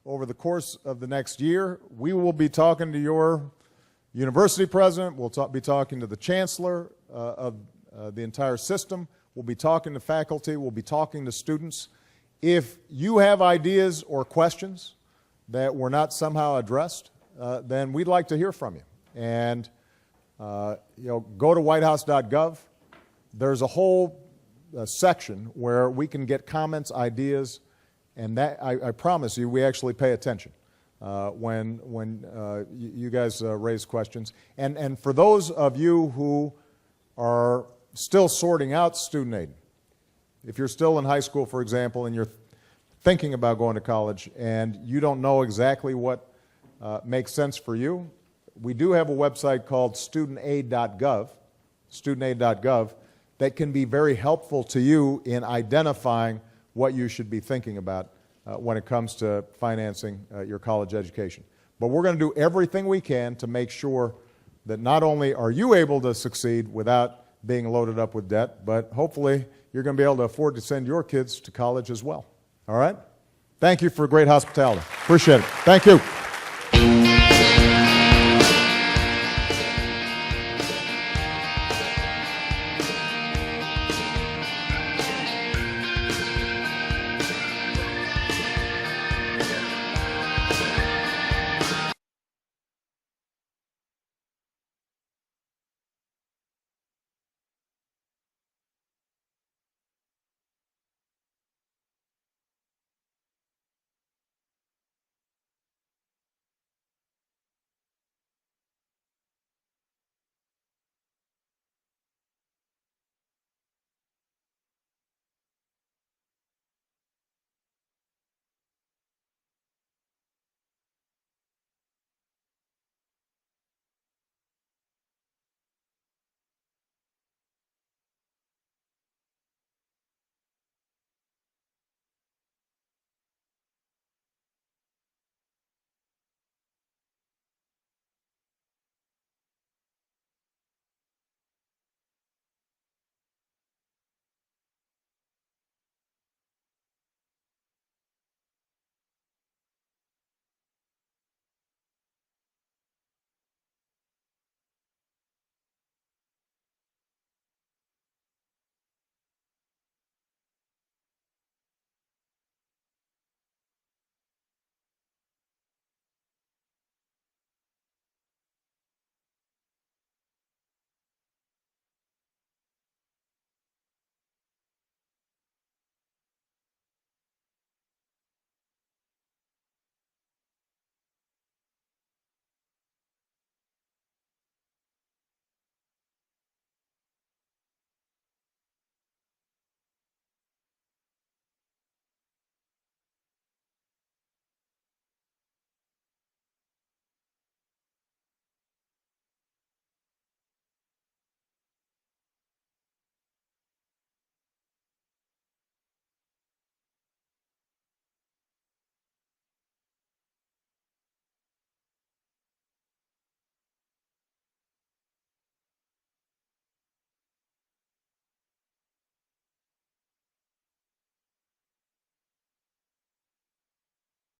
over the course of the next year. We will be talking to your university president. We'll be talking to the chancellor of the entire system. We'll be talking to faculty. We'll be talking to students. If you have ideas or questions that were not somehow addressed, then we'd like to hear from you. And go to whitehouse.gov. There's a whole section where we can get comments, ideas, and that I promise you we actually pay attention when you guys raise questions. And for those of you who are still sorting out student aid, if you're still in high school, for example, and you're thinking about going to college and you don't know exactly what makes sense for you, we do have a website called studentaid.gov, that can be very helpful to you in identifying what you should be thinking about when it comes to financing your college education. But we're going to do everything we can to make sure that not only are you able to succeed without being loaded up with debt, but hopefully you're going to be able to afford to send your kids to college as well. All right? Thank you for great hospitality. Appreciate it. Thank you.